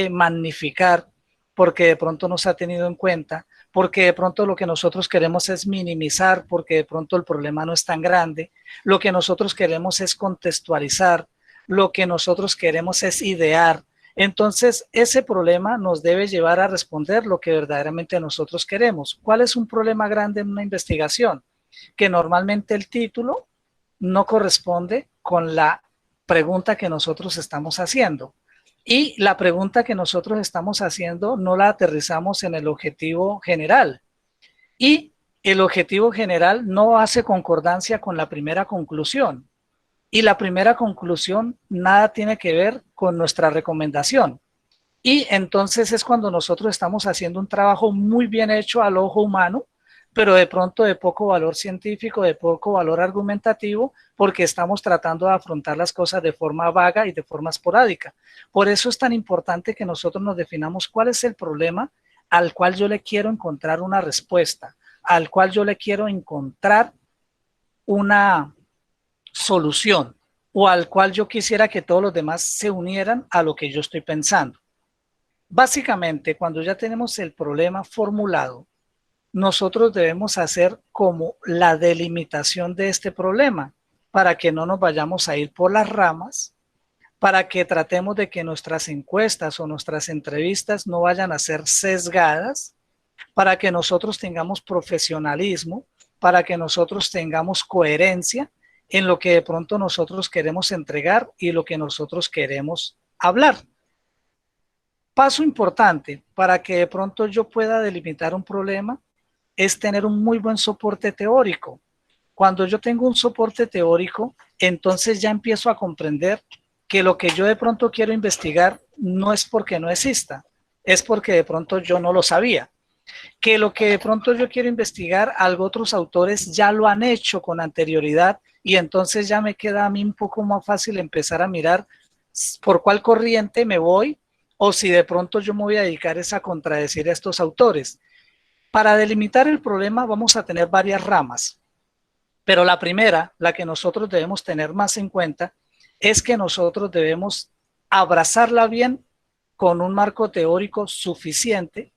Speaker 2: magnificar porque de pronto no se ha tenido en cuenta, porque de pronto lo que nosotros queremos es minimizar porque de pronto el problema no es tan grande, lo que nosotros queremos es contextualizar, lo que nosotros queremos es idear. Entonces, ese problema nos debe llevar a responder lo que verdaderamente nosotros queremos. ¿Cuál es un problema grande en una investigación? Que normalmente el título no corresponde con la pregunta que nosotros estamos haciendo. Y la pregunta que nosotros estamos haciendo no la aterrizamos en el objetivo general. Y el objetivo general no hace concordancia con la primera conclusión. Y la primera conclusión nada tiene que ver con nuestra recomendación. Y entonces es cuando nosotros estamos haciendo un trabajo muy bien hecho al ojo humano, pero de pronto de poco valor científico, de poco valor argumentativo, porque estamos tratando de afrontar las cosas de forma vaga y de forma esporádica. Por eso es tan importante que nosotros nos definamos cuál es el problema al cual yo le quiero encontrar una respuesta, al cual yo le quiero encontrar una solución o al cual yo quisiera que todos los demás se unieran a lo que yo estoy pensando. Básicamente, cuando ya tenemos el problema formulado, nosotros debemos hacer como la delimitación de este problema para que no nos vayamos a ir por las ramas, para que tratemos de que nuestras encuestas o nuestras entrevistas no vayan a ser sesgadas, para que nosotros tengamos profesionalismo, para que nosotros tengamos coherencia en lo que de pronto nosotros queremos entregar y lo que nosotros queremos hablar. Paso importante para que de pronto yo pueda delimitar un problema es tener un muy buen soporte teórico. Cuando yo tengo un soporte teórico, entonces ya empiezo a comprender que lo que yo de pronto quiero investigar no es porque no exista, es porque de pronto yo no lo sabía. Que lo que de pronto yo quiero investigar, algo otros autores ya lo han hecho con anterioridad y entonces ya me queda a mí un poco más fácil empezar a mirar por cuál corriente me voy o si de pronto yo me voy a dedicar a contradecir a estos autores. Para delimitar el problema vamos a tener varias ramas, pero la primera, la que nosotros debemos tener más en cuenta, es que nosotros debemos abrazarla bien con un marco teórico suficiente,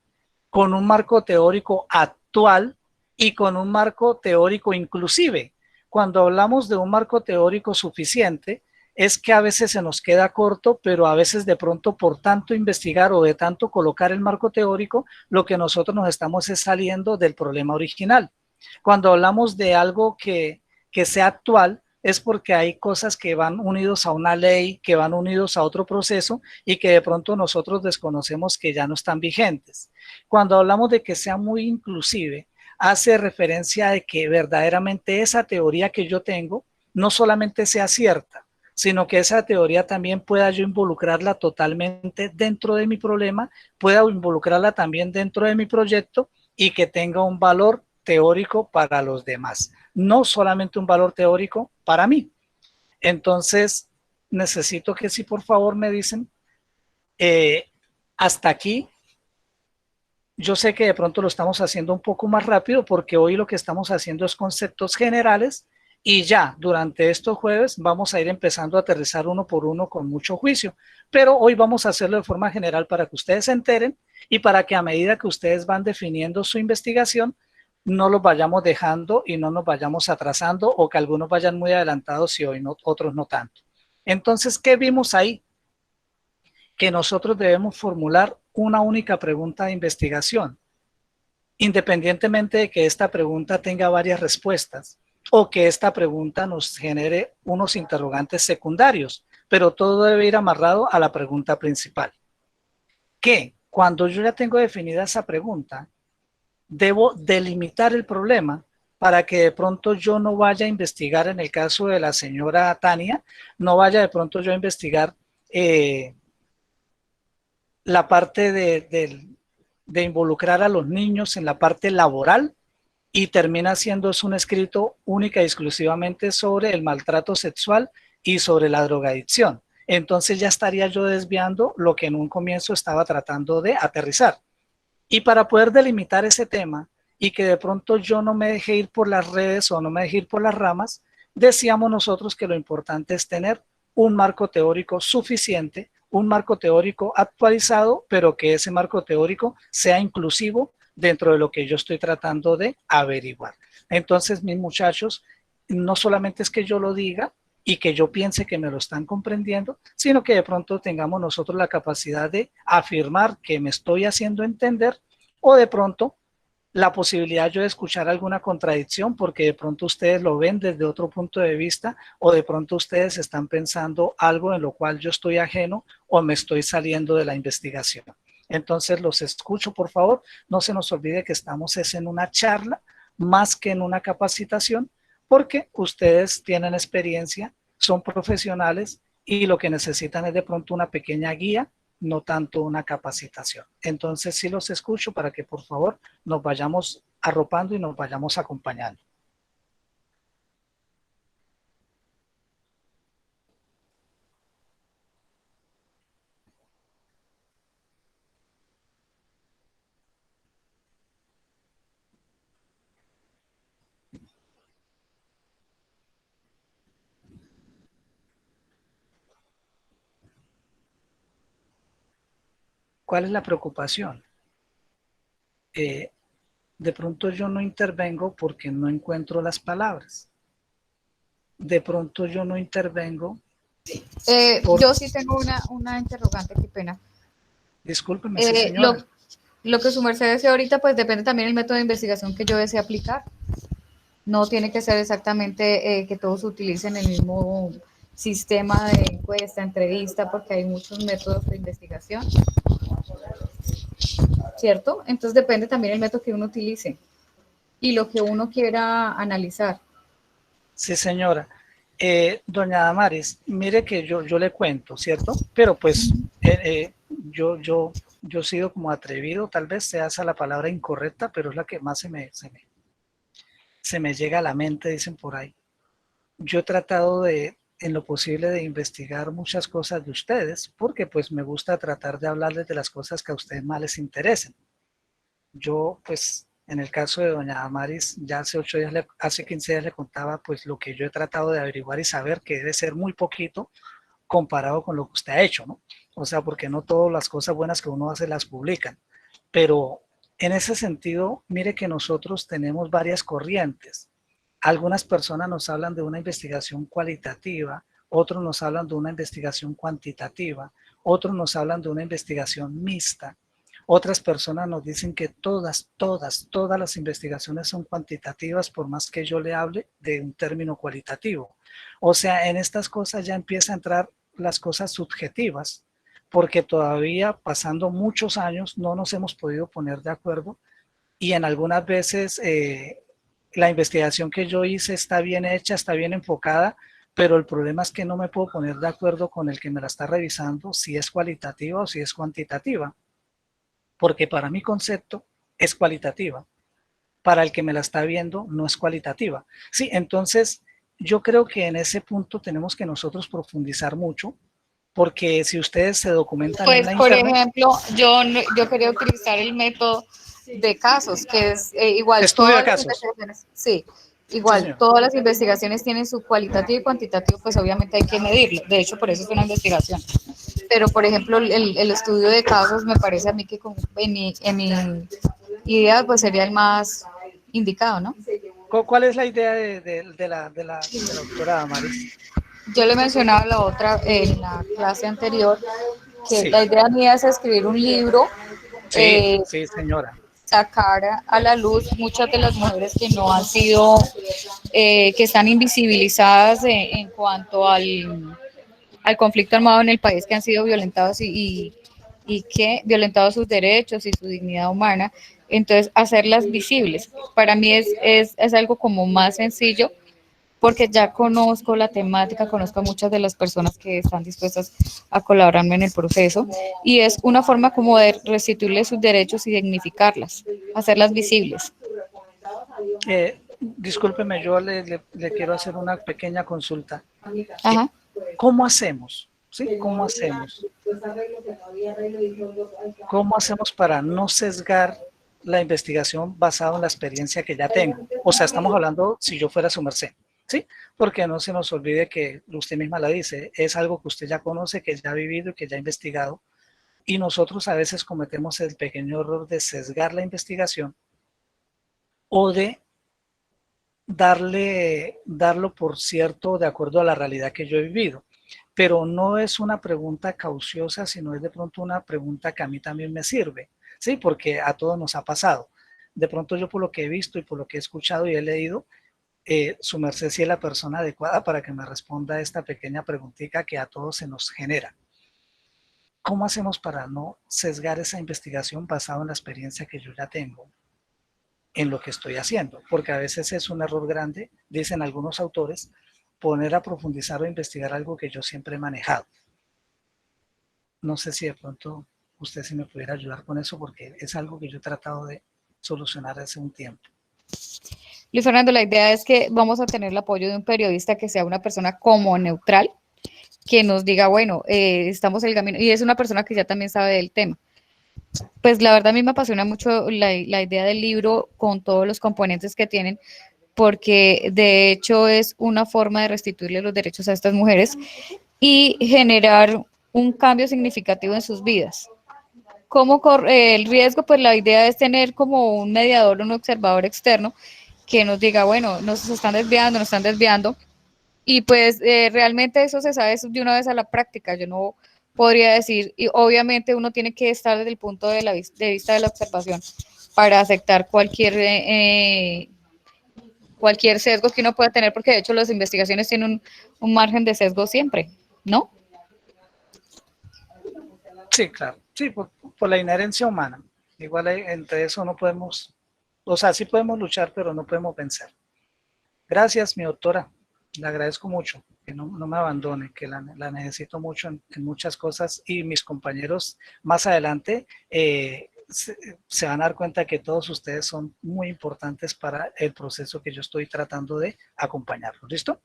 Speaker 2: con un marco teórico actual y con un marco teórico inclusive. Cuando hablamos de un marco teórico suficiente, es que a veces se nos queda corto, pero a veces de pronto por tanto investigar o de tanto colocar el marco teórico, lo que nosotros nos estamos es saliendo del problema original. Cuando hablamos de algo que sea actual, es porque hay cosas que van unidos a una ley, que van unidos a otro proceso y que de pronto nosotros desconocemos que ya no están vigentes. Cuando hablamos de que sea muy inclusive, hace referencia de que verdaderamente esa teoría que yo tengo no solamente sea cierta, sino que esa teoría también pueda yo involucrarla totalmente dentro de mi problema, pueda involucrarla también dentro de mi proyecto y que tenga un valor teórico para los demás, no solamente un valor teórico para mí. Entonces, necesito que si por favor me dicen hasta aquí Yo sé que de pronto lo estamos haciendo un poco más rápido porque hoy lo que estamos haciendo es conceptos generales y ya durante estos jueves vamos a ir empezando a aterrizar uno por uno con mucho juicio. Pero hoy vamos a hacerlo de forma general para que ustedes se enteren y para que a medida que ustedes van definiendo su investigación, no los vayamos dejando y no nos vayamos atrasando o que algunos vayan muy adelantados y hoy no, otros no tanto. Entonces, ¿qué vimos ahí? Que nosotros debemos formular una única pregunta de investigación, independientemente de que esta pregunta tenga varias respuestas o que esta pregunta nos genere unos interrogantes secundarios, pero todo debe ir amarrado a la pregunta principal. Que cuando yo ya tengo definida esa pregunta, debo delimitar el problema para que de pronto yo no vaya a investigar, en el caso de la señora Tania, no vaya de pronto yo a investigar la parte de involucrar a los niños en la parte laboral y termina siendo un escrito única y exclusivamente sobre el maltrato sexual y sobre la drogadicción. Entonces ya estaría yo desviando lo que en un comienzo estaba tratando de aterrizar. Y para poder delimitar ese tema y que de pronto yo no me deje ir por las redes o no me deje ir por las ramas, decíamos nosotros que lo importante es tener un marco teórico suficiente, un marco teórico actualizado, pero que ese marco teórico sea inclusivo dentro de lo que yo estoy tratando de averiguar. Entonces, mis muchachos, no solamente es que yo lo diga y que yo piense que me lo están comprendiendo, sino que de pronto tengamos nosotros la capacidad de afirmar que me estoy haciendo entender o de pronto la posibilidad yo de escuchar alguna contradicción porque de pronto ustedes lo ven desde otro punto de vista o de pronto ustedes están pensando algo en lo cual yo estoy ajeno o me estoy saliendo de la investigación. Entonces los escucho, por favor. No se nos olvide que estamos en una charla más que en una capacitación porque ustedes tienen experiencia, son profesionales y lo que necesitan es de pronto una pequeña guía, no tanto una capacitación. Entonces sí los escucho para que por favor nos vayamos arropando y nos vayamos acompañando. ¿Cuál es la preocupación? De pronto yo no intervengo porque no encuentro las palabras. De pronto yo no intervengo.
Speaker 6: Yo sí tengo una interrogante, qué pena.
Speaker 2: Discúlpeme, sí, señora.
Speaker 6: Lo que su merced desea ahorita, pues depende también del método de investigación que yo desee aplicar. No tiene que ser exactamente que todos utilicen el mismo sistema de encuesta, entrevista, porque hay muchos métodos de investigación, ¿cierto? Entonces depende también el método que uno utilice y lo que uno quiera analizar.
Speaker 2: Sí, señora. Doña Damaris, mire que yo le cuento, ¿cierto? Pero pues yo he sido como atrevido, tal vez sea esa la palabra incorrecta, pero es la que más se me llega a la mente, dicen por ahí. Yo he tratado de, en lo posible, de investigar muchas cosas de ustedes, porque pues me gusta tratar de hablarles de las cosas que a ustedes más les interesen. Yo pues, en el caso de doña Damaris, ya hace 15 días le contaba pues lo que yo he tratado de averiguar y saber, que debe ser muy poquito comparado con lo que usted ha hecho, ¿no? O sea, porque no todas las cosas buenas que uno hace las publican, pero en ese sentido, mire que nosotros tenemos varias corrientes. Algunas personas nos hablan de una investigación cualitativa, otros nos hablan de una investigación cuantitativa, otros nos hablan de una investigación mixta. Otras personas nos dicen que todas las investigaciones son cuantitativas, por más que yo le hable de un término cualitativo. O sea, en estas cosas ya empieza a entrar las cosas subjetivas, porque todavía pasando muchos años no nos hemos podido poner de acuerdo y en algunas veces la investigación que yo hice está bien hecha, está bien enfocada, pero el problema es que no me puedo poner de acuerdo con el que me la está revisando si es cualitativa o si es cuantitativa, porque para mi concepto es cualitativa, para el que me la está viendo no es cualitativa. Sí, entonces yo creo que en ese punto tenemos que nosotros profundizar mucho, porque si ustedes se documentan
Speaker 6: pues,
Speaker 2: en la
Speaker 6: por
Speaker 2: internet,
Speaker 6: ejemplo, yo quería utilizar el método de casos, que es igual.
Speaker 2: Estudio de
Speaker 6: todas las
Speaker 2: casos.
Speaker 6: investigaciones, sí, igual,
Speaker 2: señor.
Speaker 6: todas las investigaciones tienen su cualitativo y cuantitativo, pues obviamente hay que medirlo. De hecho, por eso es una investigación. Pero, por ejemplo, el estudio de casos me parece a mí que en mi idea, pues sería el más indicado, ¿no?
Speaker 2: ¿Cuál es la idea de la doctora Damaris?
Speaker 6: Yo le mencionaba la otra en la clase anterior, que
Speaker 2: Sí.
Speaker 6: la idea mía es escribir un libro,
Speaker 2: Sí, sí, señora.
Speaker 6: sacar a la luz muchas de las mujeres que no han sido, que están invisibilizadas en cuanto al conflicto armado en el país, que han sido violentados y que violentados sus derechos y su dignidad humana. Entonces, hacerlas visibles. Para mí es algo como más sencillo, porque ya conozco la temática, conozco a muchas de las personas que están dispuestas a colaborarme en el proceso, y es una forma como de restituirles sus derechos y dignificarlas, hacerlas visibles.
Speaker 2: Discúlpeme, yo le quiero hacer una pequeña consulta.
Speaker 6: Ajá.
Speaker 2: ¿Cómo hacemos? ¿Sí? ¿Cómo hacemos? ¿Cómo hacemos para no sesgar la investigación basada en la experiencia que ya tengo? O sea, estamos hablando si yo fuera su merced, ¿sí? Porque no se nos olvide que usted misma la dice, es algo que usted ya conoce, que ya ha vivido y que ya ha investigado, y nosotros a veces cometemos el pequeño error de sesgar la investigación o de darlo por cierto de acuerdo a la realidad que yo he vivido. Pero no es una pregunta cauciosa, sino es de pronto una pregunta que a mí también me sirve, ¿sí? Porque a todos nos ha pasado. De pronto yo por lo que he visto y por lo que he escuchado y he leído, su merced sí es la persona adecuada para que me responda esta pequeña preguntita que a todos se nos genera. ¿Cómo hacemos para no sesgar esa investigación basada en la experiencia que yo ya tengo en lo que estoy haciendo? Porque a veces es un error grande, dicen algunos autores, poner a profundizar o investigar algo que yo siempre he manejado. No sé si de pronto usted sí me pudiera ayudar con eso, porque es algo que yo he tratado de solucionar hace un tiempo.
Speaker 6: Luis Fernando, la idea es que vamos a tener el apoyo de un periodista que sea una persona como neutral, que nos diga, bueno, estamos en el camino, y es una persona que ya también sabe del tema. Pues la verdad a mí me apasiona mucho la idea del libro con todos los componentes que tienen, porque de hecho es una forma de restituirle los derechos a estas mujeres y generar un cambio significativo en sus vidas. ¿Cómo corre el riesgo? Pues la idea es tener como un mediador, un observador externo que nos diga, bueno, nos están desviando, y pues realmente eso se sabe de una vez a la práctica. Yo no podría decir, y obviamente uno tiene que estar desde el punto de vista de la observación para aceptar cualquier sesgo que uno pueda tener, porque de hecho las investigaciones tienen un margen de sesgo siempre, ¿no?
Speaker 2: Sí, claro, sí, por la inherencia humana. Igual entre eso no podemos, o sea, sí podemos luchar, pero no podemos vencer. Gracias, mi doctora, le agradezco mucho, que no me abandone, que la necesito mucho en muchas cosas, y mis compañeros más adelante se van a dar cuenta que todos ustedes son muy importantes para el proceso que yo estoy tratando de acompañarlos. ¿Listo?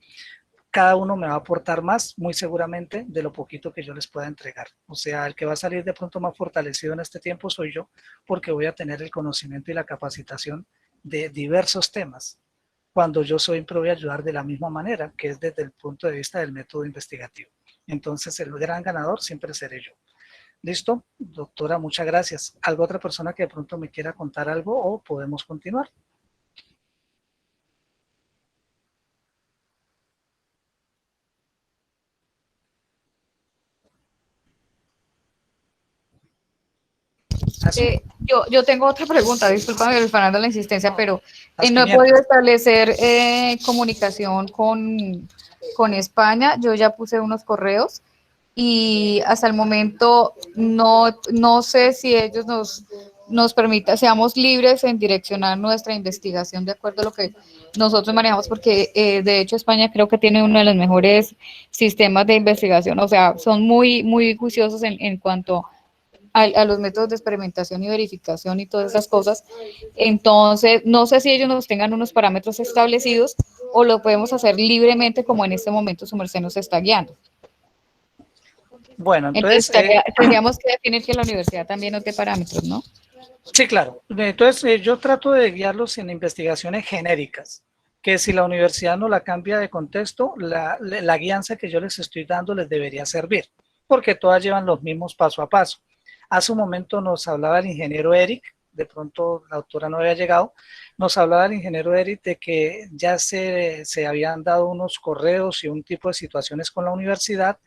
Speaker 2: Cada uno me va a aportar más, muy seguramente, de lo poquito que yo les pueda entregar. O sea, el que va a salir de pronto más fortalecido en este tiempo soy yo, porque voy a tener el conocimiento y la capacitación de diversos temas. Cuando yo siempre voy a ayudar de la misma manera, que es desde el punto de vista del método investigativo. Entonces, el gran ganador siempre seré yo. ¿Listo? Doctora, muchas gracias. ¿Alguna otra persona que de pronto me quiera contar algo o podemos continuar?
Speaker 6: Yo tengo otra pregunta, discúlpame, Fernando, la insistencia, pero no he podido establecer comunicación con España. Yo ya puse unos correos y hasta el momento no sé si ellos nos permitan, seamos libres en direccionar nuestra investigación de acuerdo a lo que nosotros manejamos, porque de hecho España creo que tiene uno de los mejores sistemas de investigación. O sea, son muy, muy juiciosos en cuanto a los métodos de experimentación y verificación y todas esas cosas. Entonces, no sé si ellos nos tengan unos parámetros establecidos o lo podemos hacer libremente como en este momento su merced nos está guiando.
Speaker 2: Bueno, entonces...
Speaker 6: tendríamos que definir que la universidad también nos dé parámetros, ¿no?
Speaker 2: Sí, claro. Entonces, yo trato de guiarlos en investigaciones genéricas, que si la universidad no la cambia de contexto, la guianza que yo les estoy dando les debería servir, porque todas llevan los mismos paso a paso. Hace un momento nos hablaba el ingeniero Eric, de pronto la autora no había llegado, nos hablaba el ingeniero Eric de que ya se habían dado unos correos y un tipo de situaciones con la universidad.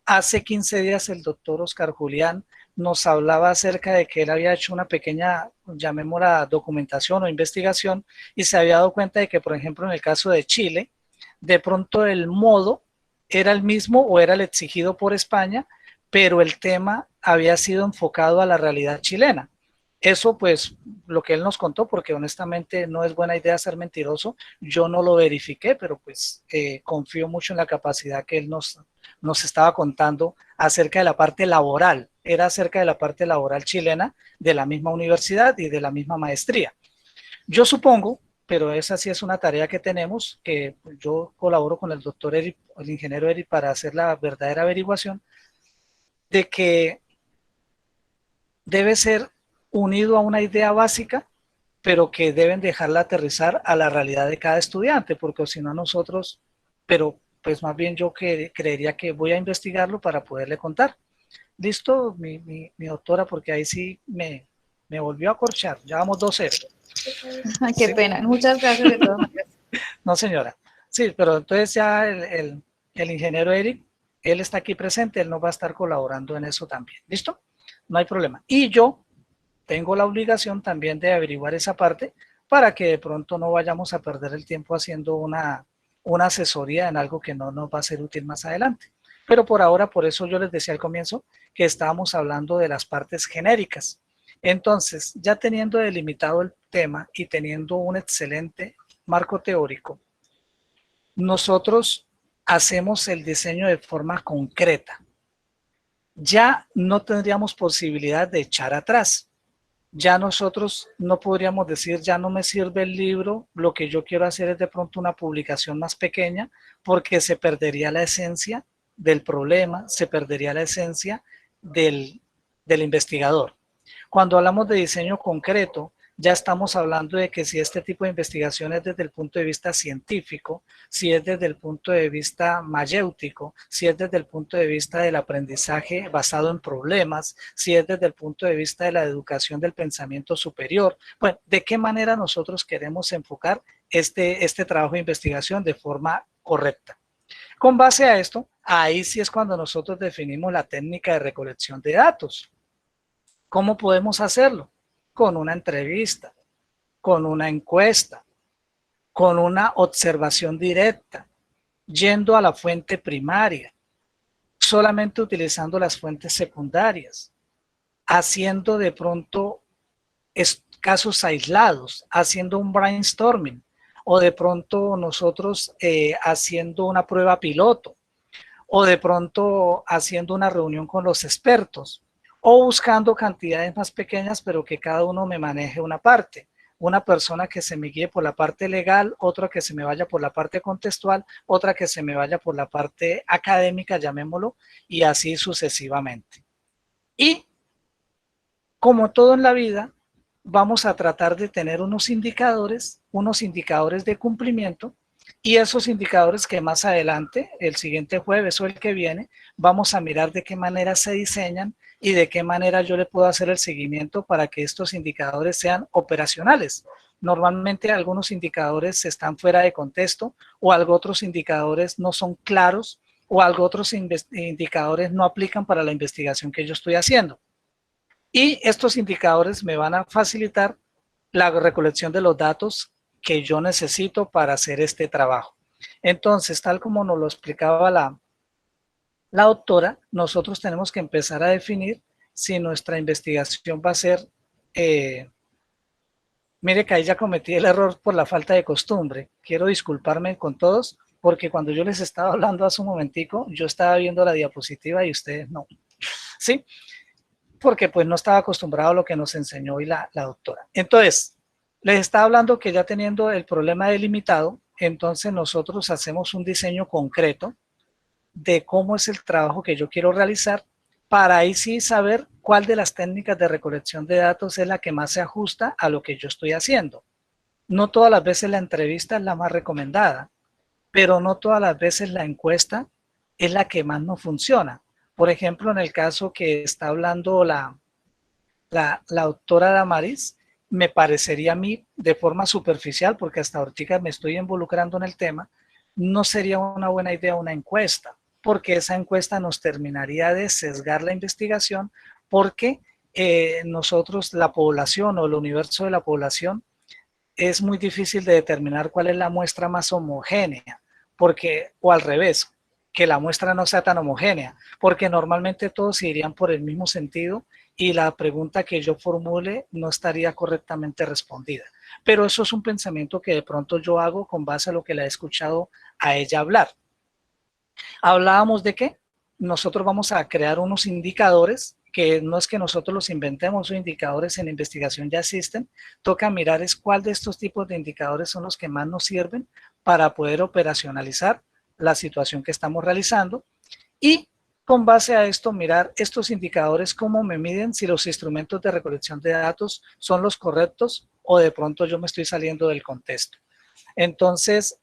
Speaker 2: Hace 15 días el doctor Oscar Julián nos hablaba acerca de que él había hecho una pequeña, llamémosla documentación o investigación, y se había dado cuenta de que, por ejemplo, en el caso de Chile, de pronto el modo era el mismo o era el exigido por España, pero el tema había sido enfocado a la realidad chilena. Eso, pues, lo que él nos contó, porque honestamente no es buena idea ser mentiroso, yo no lo verifiqué, pero pues confío mucho en la capacidad que él nos estaba contando acerca de la parte laboral, era acerca de la parte laboral chilena de la misma universidad y de la misma maestría. Yo supongo, pero esa sí es una tarea que tenemos, que yo colaboro con el doctor Eric, el ingeniero Eric, para hacer la verdadera averiguación, de que debe ser unido a una idea básica, pero que deben dejarla aterrizar a la realidad de cada estudiante, porque si no nosotros, pero pues más bien yo creería que voy a investigarlo para poderle contar. Listo, mi doctora, porque ahí sí me volvió a corchar, ya vamos 2-0.
Speaker 6: Qué pena, muchas gracias de todas maneras.
Speaker 2: No, señora. Sí, pero entonces ya el ingeniero Eric, él está aquí presente, él nos va a estar colaborando en eso también. ¿Listo? No hay problema. Y yo tengo la obligación también de averiguar esa parte para que de pronto no vayamos a perder el tiempo haciendo una asesoría en algo que no nos va a ser útil más adelante. Pero por ahora, por eso yo les decía al comienzo que estábamos hablando de las partes genéricas. Entonces, ya teniendo delimitado el tema y teniendo un excelente marco teórico, nosotros hacemos el diseño de forma concreta. Ya no tendríamos posibilidad de echar atrás. Ya nosotros no podríamos decir, ya no me sirve el libro, lo que yo quiero hacer es de pronto una publicación más pequeña, porque se perdería la esencia del problema, se perdería la esencia del investigador. Cuando hablamos de diseño concreto, ya estamos hablando de que si este tipo de investigación es desde el punto de vista científico, si es desde el punto de vista mayéutico, si es desde el punto de vista del aprendizaje basado en problemas, si es desde el punto de vista de la educación del pensamiento superior, bueno, ¿de qué manera nosotros queremos enfocar este trabajo de investigación de forma correcta? Con base a esto, ahí sí es cuando nosotros definimos la técnica de recolección de datos. ¿Cómo podemos hacerlo? Con una entrevista, con una encuesta, con una observación directa, yendo a la fuente primaria, solamente utilizando las fuentes secundarias, haciendo de pronto casos aislados, haciendo un brainstorming, o de pronto nosotros haciendo una prueba piloto, o de pronto haciendo una reunión con los expertos, o buscando cantidades más pequeñas, pero que cada uno me maneje una parte. Una persona que se me guíe por la parte legal, otra que se me vaya por la parte contextual, otra que se me vaya por la parte académica, llamémoslo, y así sucesivamente. Y como todo en la vida, vamos a tratar de tener unos indicadores de cumplimiento, y esos indicadores que más adelante, el siguiente jueves o el que viene, vamos a mirar de qué manera se diseñan y de qué manera yo le puedo hacer el seguimiento para que estos indicadores sean operacionales. Normalmente algunos indicadores están fuera de contexto, o algo otros indicadores no son claros, o algo otros indicadores no aplican para la investigación que yo estoy haciendo. Y estos indicadores me van a facilitar la recolección de los datos que yo necesito para hacer este trabajo. Entonces, tal como nos lo explicaba la doctora, nosotros tenemos que empezar a definir si nuestra investigación va a ser, mire que ahí ya cometí el error por la falta de costumbre. Quiero disculparme con todos, porque cuando yo les estaba hablando hace un momentico, yo estaba viendo la diapositiva y ustedes no. ¿Sí? Porque pues no estaba acostumbrado a lo que nos enseñó hoy la doctora. Entonces, les estaba hablando que ya teniendo el problema delimitado, entonces nosotros hacemos un diseño concreto de cómo es el trabajo que yo quiero realizar, para ahí sí saber cuál de las técnicas de recolección de datos es la que más se ajusta a lo que yo estoy haciendo. No todas las veces la entrevista es la más recomendada, pero no todas las veces la encuesta es la que más no funciona. Por ejemplo, en el caso que está hablando la doctora Damaris, me parecería a mí de forma superficial, porque hasta ahorita me estoy involucrando en el tema, no sería una buena idea una encuesta, porque esa encuesta nos terminaría de sesgar la investigación, porque nosotros, la población o el universo de la población, es muy difícil de determinar cuál es la muestra más homogénea, porque, o al revés, que la muestra no sea tan homogénea, porque normalmente todos irían por el mismo sentido y la pregunta que yo formule no estaría correctamente respondida. Pero eso es un pensamiento que de pronto yo hago con base a lo que la he escuchado a ella hablar. Hablábamos de que nosotros vamos a crear unos indicadores, que no es que nosotros los inventemos, esos indicadores en investigación ya existen, toca mirar es cuál de estos tipos de indicadores son los que más nos sirven para poder operacionalizar la situación que estamos realizando y con base a esto mirar estos indicadores, cómo me miden si los instrumentos de recolección de datos son los correctos o de pronto yo me estoy saliendo del contexto. Entonces,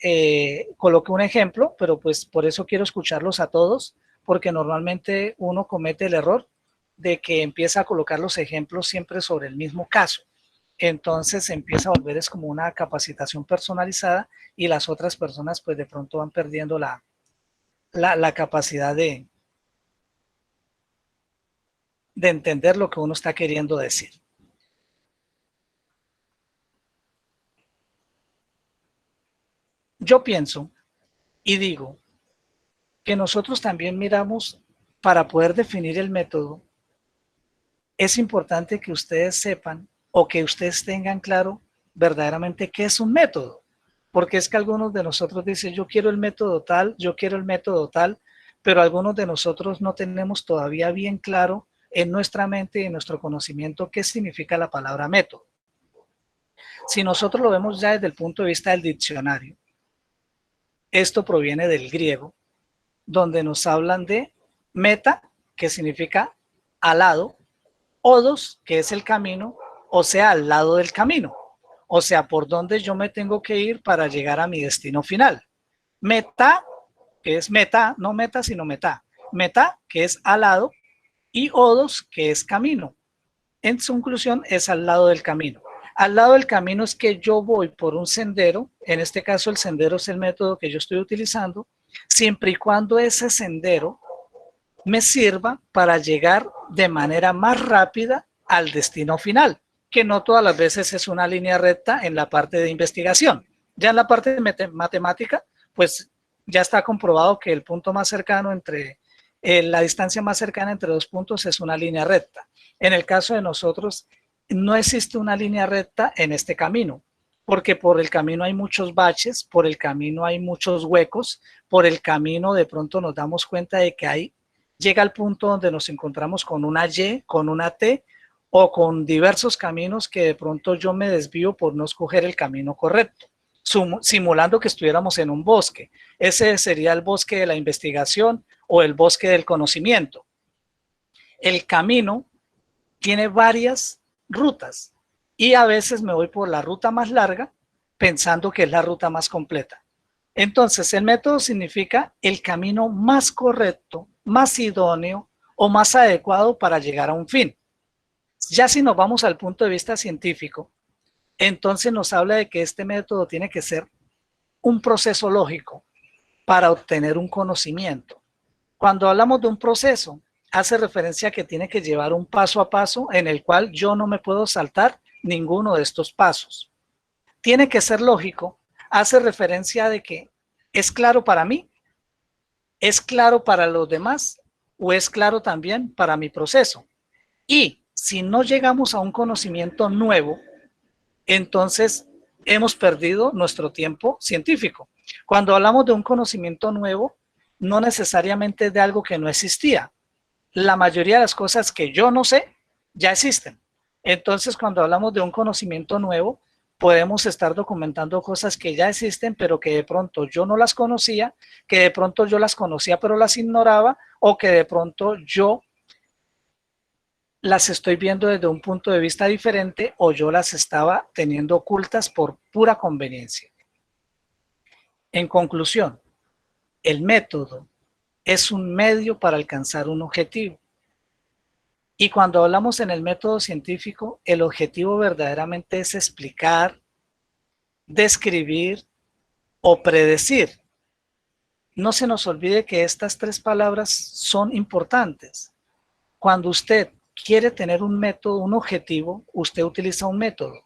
Speaker 2: coloqué un ejemplo, pero pues por eso quiero escucharlos a todos, porque normalmente uno comete el error de que empieza a colocar los ejemplos siempre sobre el mismo caso. Entonces empieza a volver es como una capacitación personalizada y las otras personas pues de pronto van perdiendo la capacidad de entender lo que uno está queriendo decir. Yo pienso y digo que nosotros también miramos para poder definir el método. Es importante que ustedes sepan o que ustedes tengan claro verdaderamente qué es un método. Porque es que algunos de nosotros dicen, yo quiero el método tal, yo quiero el método tal, pero algunos de nosotros no tenemos todavía bien claro en nuestra mente y en nuestro conocimiento qué significa la palabra método. Si nosotros lo vemos ya desde el punto de vista del diccionario, esto proviene del griego, donde nos hablan de meta, que significa al lado, odos, que es el camino, o sea, al lado del camino, o sea, por donde yo me tengo que ir para llegar a mi destino final. Meta, que es meta, no meta, sino meta. Meta, que es al lado, y odos, que es camino. En su conclusión, es al lado del camino. Al lado del camino es que yo voy por un sendero, en este caso el sendero es el método que yo estoy utilizando, siempre y cuando ese sendero me sirva para llegar de manera más rápida al destino final, que no todas las veces es una línea recta en la parte de investigación. Ya en la parte de matemática, pues ya está comprobado que el punto más cercano entre, la distancia más cercana entre dos puntos es una línea recta. En el caso de nosotros, no existe una línea recta en este camino, porque por el camino hay muchos baches, por el camino hay muchos huecos, por el camino de pronto nos damos cuenta de que llega al punto donde nos encontramos con una Y, con una T, o con diversos caminos que de pronto yo me desvío por no escoger el camino correcto, simulando que estuviéramos en un bosque. Ese sería el bosque de la investigación o el bosque del conocimiento. El camino tiene varias rutas y a veces me voy por la ruta más larga pensando que es la ruta más completa. Entonces, el método significa el camino más correcto, más idóneo o más adecuado para llegar a un fin. Ya si nos vamos al punto de vista científico, entonces nos habla de que este método tiene que ser un proceso lógico para obtener un conocimiento. Cuando hablamos de un proceso, hace referencia a que tiene que llevar un paso a paso en el cual yo no me puedo saltar ninguno de estos pasos. Tiene que ser lógico, hace referencia de que es claro para mí, es claro para los demás o es claro también para mi proceso. Y si no llegamos a un conocimiento nuevo, entonces hemos perdido nuestro tiempo científico. Cuando hablamos de un conocimiento nuevo, no necesariamente de algo que no existía. La mayoría de las cosas que yo no sé ya existen. Entonces, cuando hablamos de un conocimiento nuevo, podemos estar documentando cosas que ya existen, pero que de pronto yo no las conocía, que de pronto yo las conocía, pero las ignoraba, o que de pronto yo las estoy viendo desde un punto de vista diferente o yo las estaba teniendo ocultas por pura conveniencia. En conclusión, el método es un medio para alcanzar un objetivo. Y cuando hablamos en el método científico, el objetivo verdaderamente es explicar, describir o predecir. No se nos olvide que estas tres palabras son importantes. Cuando usted quiere tener un método, un objetivo, usted utiliza un método,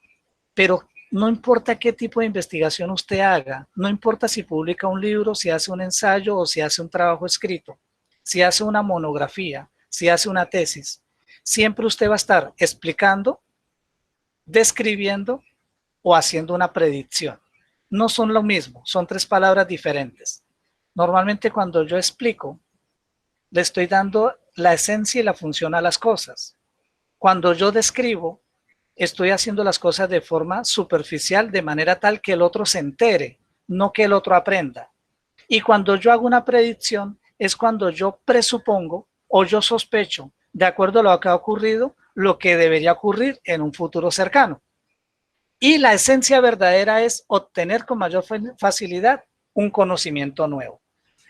Speaker 2: pero no importa qué tipo de investigación usted haga, no importa si publica un libro, si hace un ensayo o si hace un trabajo escrito, si hace una monografía, si hace una tesis, siempre usted va a estar explicando, describiendo o haciendo una predicción. No son lo mismo, son tres palabras diferentes. Normalmente cuando yo explico, le estoy dando la esencia y la función a las cosas. Cuando yo describo, estoy haciendo las cosas de forma superficial, de manera tal que el otro se entere, no que el otro aprenda. Y cuando yo hago una predicción, es cuando yo presupongo o yo sospecho, de acuerdo a lo que ha ocurrido, lo que debería ocurrir en un futuro cercano. Y la esencia verdadera es obtener con mayor facilidad un conocimiento nuevo.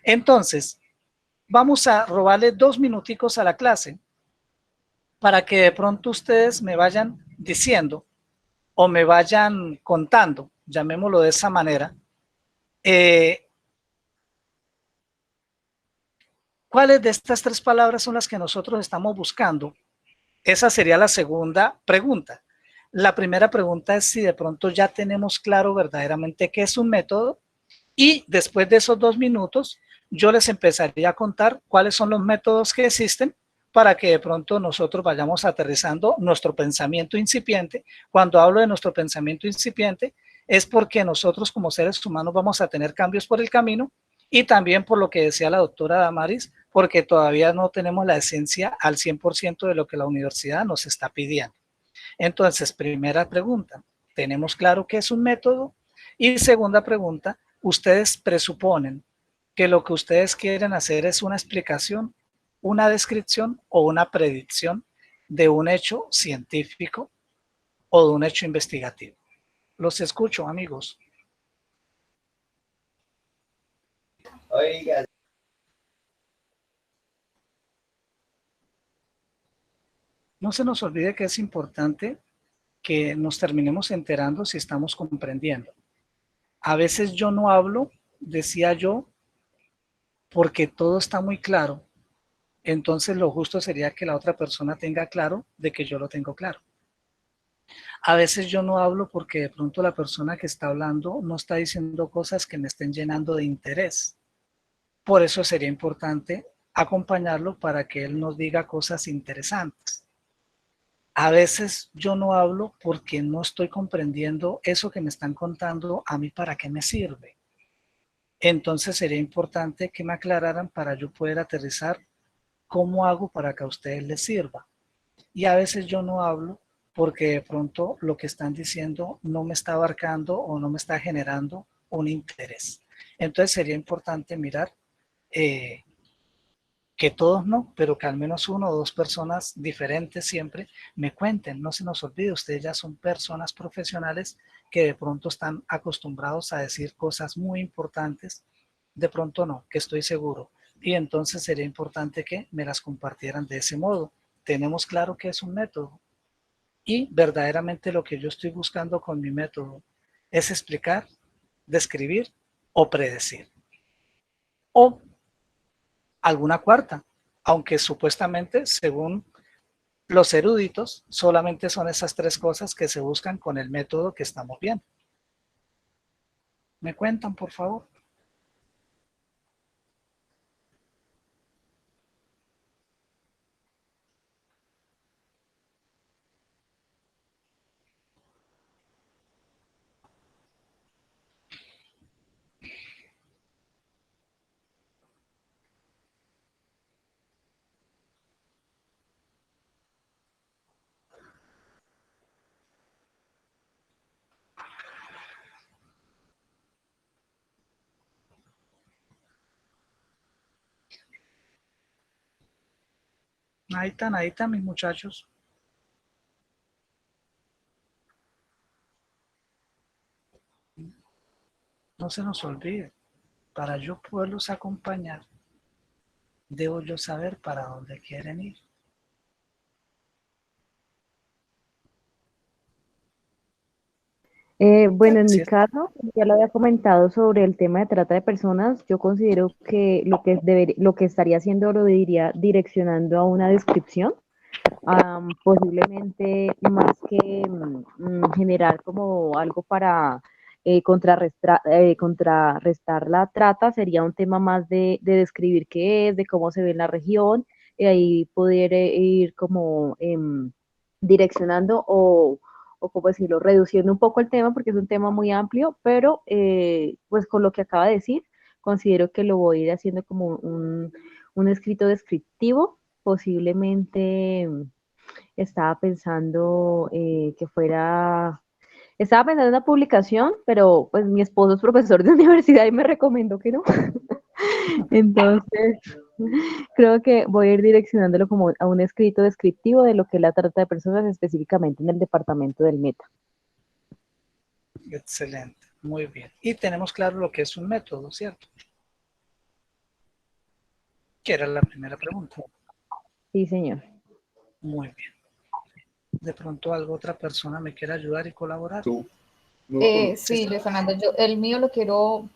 Speaker 2: Entonces, vamos a robarle 2 minuticos a la clase para que de pronto ustedes me vayan diciendo o me vayan contando, llamémoslo de esa manera, ¿cuáles de estas tres palabras son las que nosotros estamos buscando? Esa sería la segunda pregunta. La primera pregunta es si de pronto ya tenemos claro verdaderamente qué es un método, y después de esos 2 minutos yo les empezaría a contar cuáles son los métodos que existen para que de pronto nosotros vayamos aterrizando nuestro pensamiento incipiente. Cuando hablo de nuestro pensamiento incipiente es porque nosotros como seres humanos vamos a tener cambios por el camino, y también por lo que decía la doctora Damaris, porque todavía no tenemos la esencia al 100% de lo que la universidad nos está pidiendo. Entonces, primera pregunta, ¿tenemos claro qué es un método? Y segunda pregunta, ¿ustedes presuponen que lo que ustedes quieren hacer es una explicación, una descripción o una predicción de un hecho científico o de un hecho investigativo? Los escucho, amigos.
Speaker 7: Oiga.
Speaker 2: No se nos olvide que es importante que nos terminemos enterando si estamos comprendiendo. A veces yo no hablo, decía yo, porque todo está muy claro. Entonces lo justo sería que la otra persona tenga claro de que yo lo tengo claro. A veces yo no hablo porque de pronto la persona que está hablando no está diciendo cosas que me estén llenando de interés. Por eso sería importante acompañarlo para que él nos diga cosas interesantes. A veces yo no hablo porque no estoy comprendiendo eso que me están contando, a mí para qué me sirve. Entonces sería importante que me aclararan para yo poder aterrizar cómo hago para que a ustedes les sirva. Y a veces yo no hablo porque de pronto lo que están diciendo no me está abarcando o no me está generando un interés. Entonces sería importante mirar que todos no, pero que al menos 1 o 2 personas diferentes siempre me cuenten. No se nos olvide, ustedes ya son personas profesionales que de pronto están acostumbrados a decir cosas muy importantes, de pronto no, que estoy seguro. Y entonces sería importante que me las compartieran de ese modo. Tenemos claro que es un método, y verdaderamente lo que yo estoy buscando con mi método es explicar, describir o predecir. O alguna cuarta, aunque supuestamente, según los eruditos, solamente son esas 3 cosas que se buscan con el método que estamos viendo. ¿Me cuentan, por favor? Ahí están mis muchachos. no se nos olvide, para yo poderlos acompañar, debo yo saber para dónde quieren ir.
Speaker 4: Bueno, en mi
Speaker 2: ¿Cierto?
Speaker 4: caso, ya lo había comentado sobre el tema de trata de personas. Yo considero que lo que estaría haciendo lo diría direccionando a una descripción, posiblemente más que generar como algo para contrarrestar la trata, sería un tema más de describir qué es, de cómo se ve en la región, y ahí poder ir como direccionando o como decirlo, reduciendo un poco el tema porque es un tema muy amplio, pero pues con lo que acaba de decir, considero que lo voy a ir haciendo como un escrito descriptivo, posiblemente estaba pensando estaba pensando en una publicación, pero pues mi esposo es profesor de universidad y me recomendó que no. Entonces, creo que voy a ir direccionándolo como a un escrito descriptivo de lo que es la trata de personas específicamente en el departamento del Meta.
Speaker 2: Excelente, muy bien. Y tenemos claro lo que es un método, ¿cierto? Que era la primera pregunta.
Speaker 4: Sí, señor.
Speaker 2: Muy bien. De pronto otra persona me quiera ayudar y colaborar.
Speaker 1: Tú.
Speaker 6: Sí, Luis Fernando, yo el mío lo quiero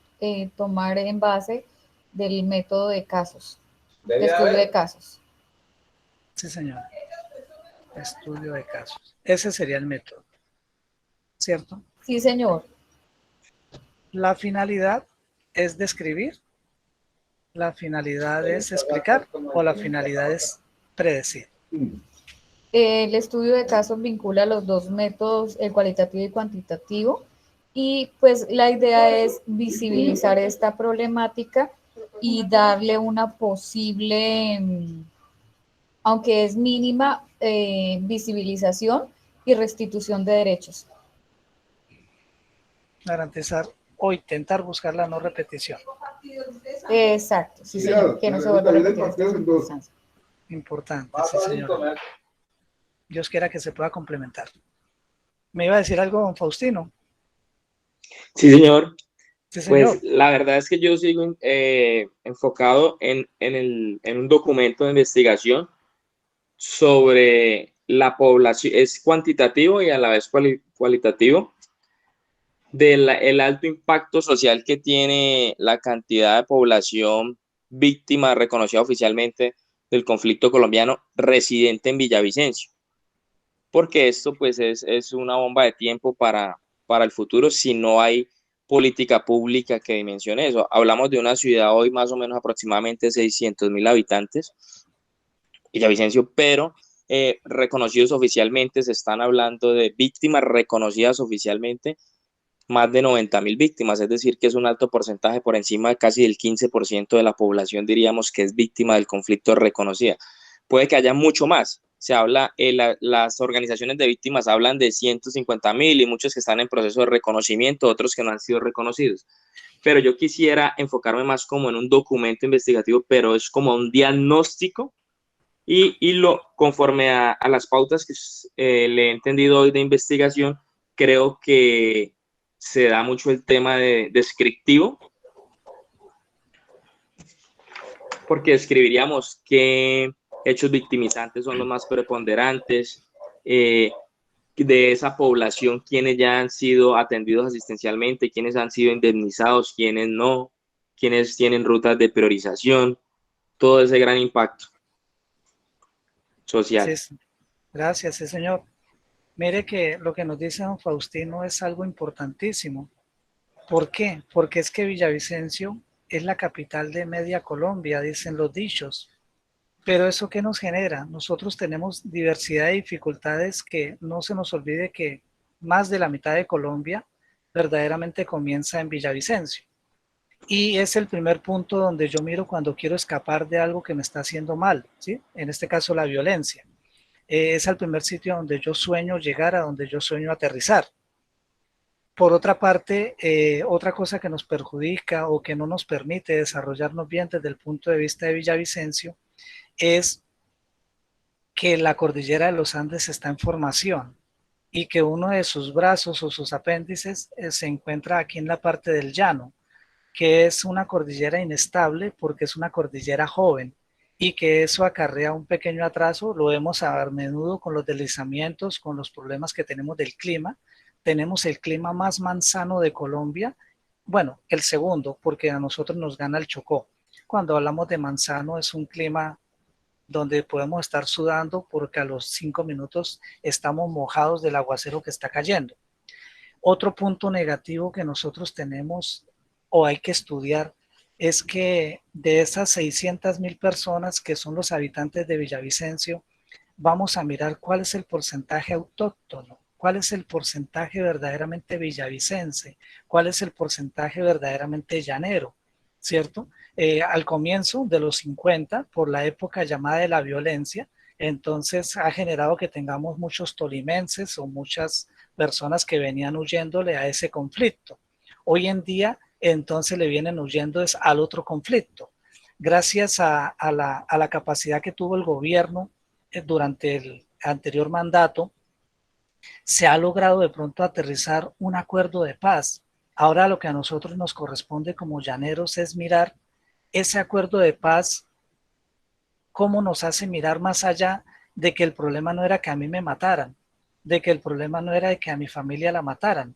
Speaker 6: tomar en base del método de casos, de estudio de casos.
Speaker 2: Sí, señor. Estudio de casos. Ese sería el método, ¿cierto?
Speaker 6: Sí, señor.
Speaker 2: La finalidad es describir, la finalidad es explicar o la finalidad es predecir.
Speaker 6: El estudio de casos vincula los dos métodos, el cualitativo y cuantitativo, y pues la idea es visibilizar esta problemática y darle una posible, aunque es mínima, visibilización y restitución de derechos.
Speaker 2: Garantizar o intentar buscar la no repetición.
Speaker 6: Exacto, sí, señor, que no se vuelva a repetir esta circunstancia.
Speaker 2: Importante, sí, señor. Dios quiera que se pueda complementar. ¿Me iba a decir algo, don Faustino?
Speaker 7: Sí, señor.
Speaker 2: Sí, señor.
Speaker 7: Pues la verdad es que yo sigo enfocado en un documento de investigación sobre la población, es cuantitativo y a la vez cualitativo, del alto impacto social que tiene la cantidad de población víctima reconocida oficialmente del conflicto colombiano residente en Villavicencio. Porque esto pues es una bomba de tiempo para el futuro si no hay política pública que dimensione eso. Hablamos de una ciudad hoy más o menos aproximadamente 600.000 habitantes, Villavicencio, pero reconocidos oficialmente, se están hablando de víctimas reconocidas oficialmente, más de 90.000 víctimas, es decir, que es un alto porcentaje, por encima de casi del 15% de la población, diríamos, que es víctima del conflicto reconocida. Puede que haya mucho más. Se habla, las organizaciones de víctimas hablan de 150.000 y muchos que están en proceso de reconocimiento, otros que no han sido reconocidos. Pero yo quisiera enfocarme más como en un documento investigativo, pero es como un diagnóstico y conforme a las pautas que le he entendido hoy de investigación, creo que se da mucho el tema de descriptivo, porque describiríamos qué hechos victimizantes son los más preponderantes, de esa población, quiénes ya han sido atendidos asistencialmente, quiénes han sido indemnizados, quiénes no, quiénes tienen rutas de priorización, todo ese gran impacto social.
Speaker 2: Sí, gracias, sí, señor. Mire que lo que nos dice don Faustino es algo importantísimo. ¿Por qué? Porque es que Villavicencio es la capital de media Colombia, dicen los dichos. Pero ¿eso qué nos genera? Nosotros tenemos diversidad de dificultades, que no se nos olvide que más de la mitad de Colombia verdaderamente comienza en Villavicencio. Y es el primer punto donde yo miro cuando quiero escapar de algo que me está haciendo mal, ¿sí? En este caso la violencia. Es el primer sitio donde yo sueño llegar, a donde yo sueño aterrizar. Por otra parte, otra cosa que nos perjudica o que no nos permite desarrollarnos bien desde el punto de vista de Villavicencio es que la cordillera de los Andes está en formación y que uno de sus brazos o sus apéndices se encuentra aquí en la parte del llano. que es una cordillera inestable porque es una cordillera joven y que eso acarrea un pequeño atraso. Lo vemos a menudo con los deslizamientos, con los problemas que tenemos del clima. Tenemos el clima más manzano de Colombia, bueno, el segundo, porque a nosotros nos gana el Chocó. Cuando hablamos de manzano es un clima donde podemos estar sudando porque a los 5 minutos estamos mojados del aguacero que está cayendo. Otro punto negativo que nosotros tenemos o hay que estudiar es que de esas 600.000 personas que son los habitantes de Villavicencio, vamos a mirar cuál es el porcentaje autóctono, cuál es el porcentaje verdaderamente villavicense, cuál es el porcentaje verdaderamente llanero, ¿cierto? Al comienzo de los 50, por la época llamada de la violencia, entonces ha generado que tengamos muchos tolimenses o muchas personas que venían huyéndole a ese conflicto. Hoy en día, entonces le vienen huyendo es al otro conflicto. Gracias a la capacidad que tuvo el gobierno durante el anterior mandato, se ha logrado de pronto aterrizar un acuerdo de paz. Ahora lo que a nosotros nos corresponde como llaneros es mirar ese acuerdo de paz, cómo nos hace mirar más allá de que el problema no era que a mí me mataran, de que el problema no era de que a mi familia la mataran.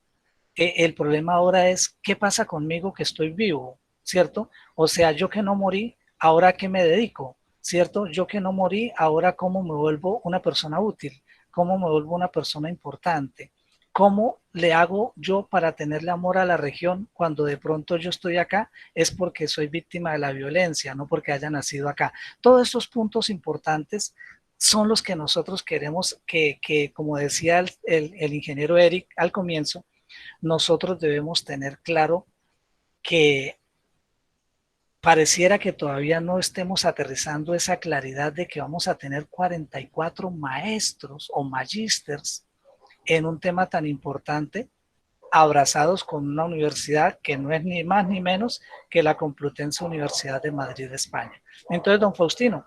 Speaker 2: El problema ahora es qué pasa conmigo que estoy vivo, ¿cierto? O sea, yo que no morí, ¿ahora a qué me dedico? ¿Cierto? Yo que no morí, ahora cómo me vuelvo una persona útil, cómo me vuelvo una persona importante, cómo le hago yo para tenerle amor a la región cuando de pronto yo estoy acá es porque soy víctima de la violencia, no porque haya nacido acá. Todos estos puntos importantes son los que nosotros queremos que como decía el ingeniero Eric al comienzo, nosotros debemos tener claro que pareciera que todavía no estemos aterrizando esa claridad de que vamos a tener 44 maestros o magísters en un tema tan importante, abrazados con una universidad que no es ni más ni menos que la Complutense Universidad de Madrid, España. Entonces, don Faustino,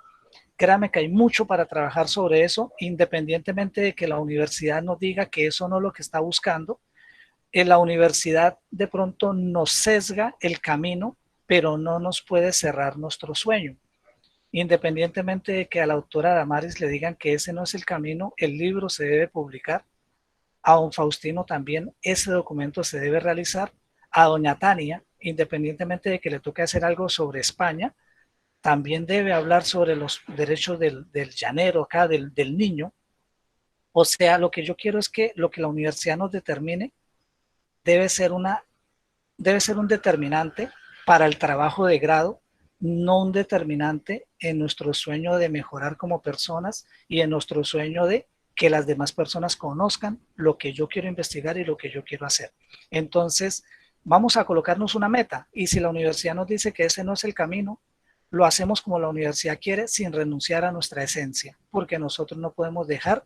Speaker 2: créame que hay mucho para trabajar sobre eso, independientemente de que la universidad nos diga que eso no es lo que está buscando. En la universidad de pronto nos sesga el camino, pero no nos puede cerrar nuestro sueño. Independientemente de que a la autora Damaris le digan que ese no es el camino, el libro se debe publicar. A don Faustino también ese documento se debe realizar. A doña Tania, independientemente de que le toque hacer algo sobre España, también debe hablar sobre los derechos del llanero acá, del niño. O sea, lo que yo quiero es que lo que la universidad nos determine debe ser un determinante para el trabajo de grado, no un determinante en nuestro sueño de mejorar como personas y en nuestro sueño de que las demás personas conozcan lo que yo quiero investigar y lo que yo quiero hacer. Entonces, vamos a colocarnos una meta y si la universidad nos dice que ese no es el camino, lo hacemos como la universidad quiere sin renunciar a nuestra esencia, porque nosotros no podemos dejar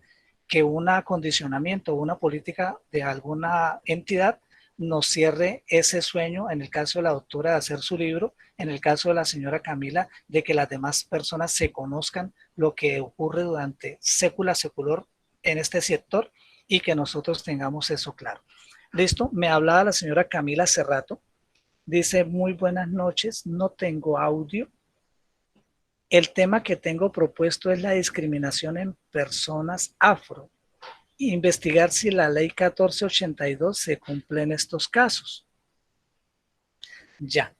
Speaker 2: que un acondicionamiento o una política de alguna entidad nos cierre ese sueño, en el caso de la doctora de hacer su libro, en el caso de la señora Camila, de que las demás personas se conozcan lo que ocurre durante sécula secular en este sector y que nosotros tengamos eso claro. Listo, me hablaba la señora Camila hace rato, dice muy buenas noches, no tengo audio. El tema que tengo propuesto es la discriminación en personas afro. Investigar si la ley 1482 se cumple en estos casos. Ya,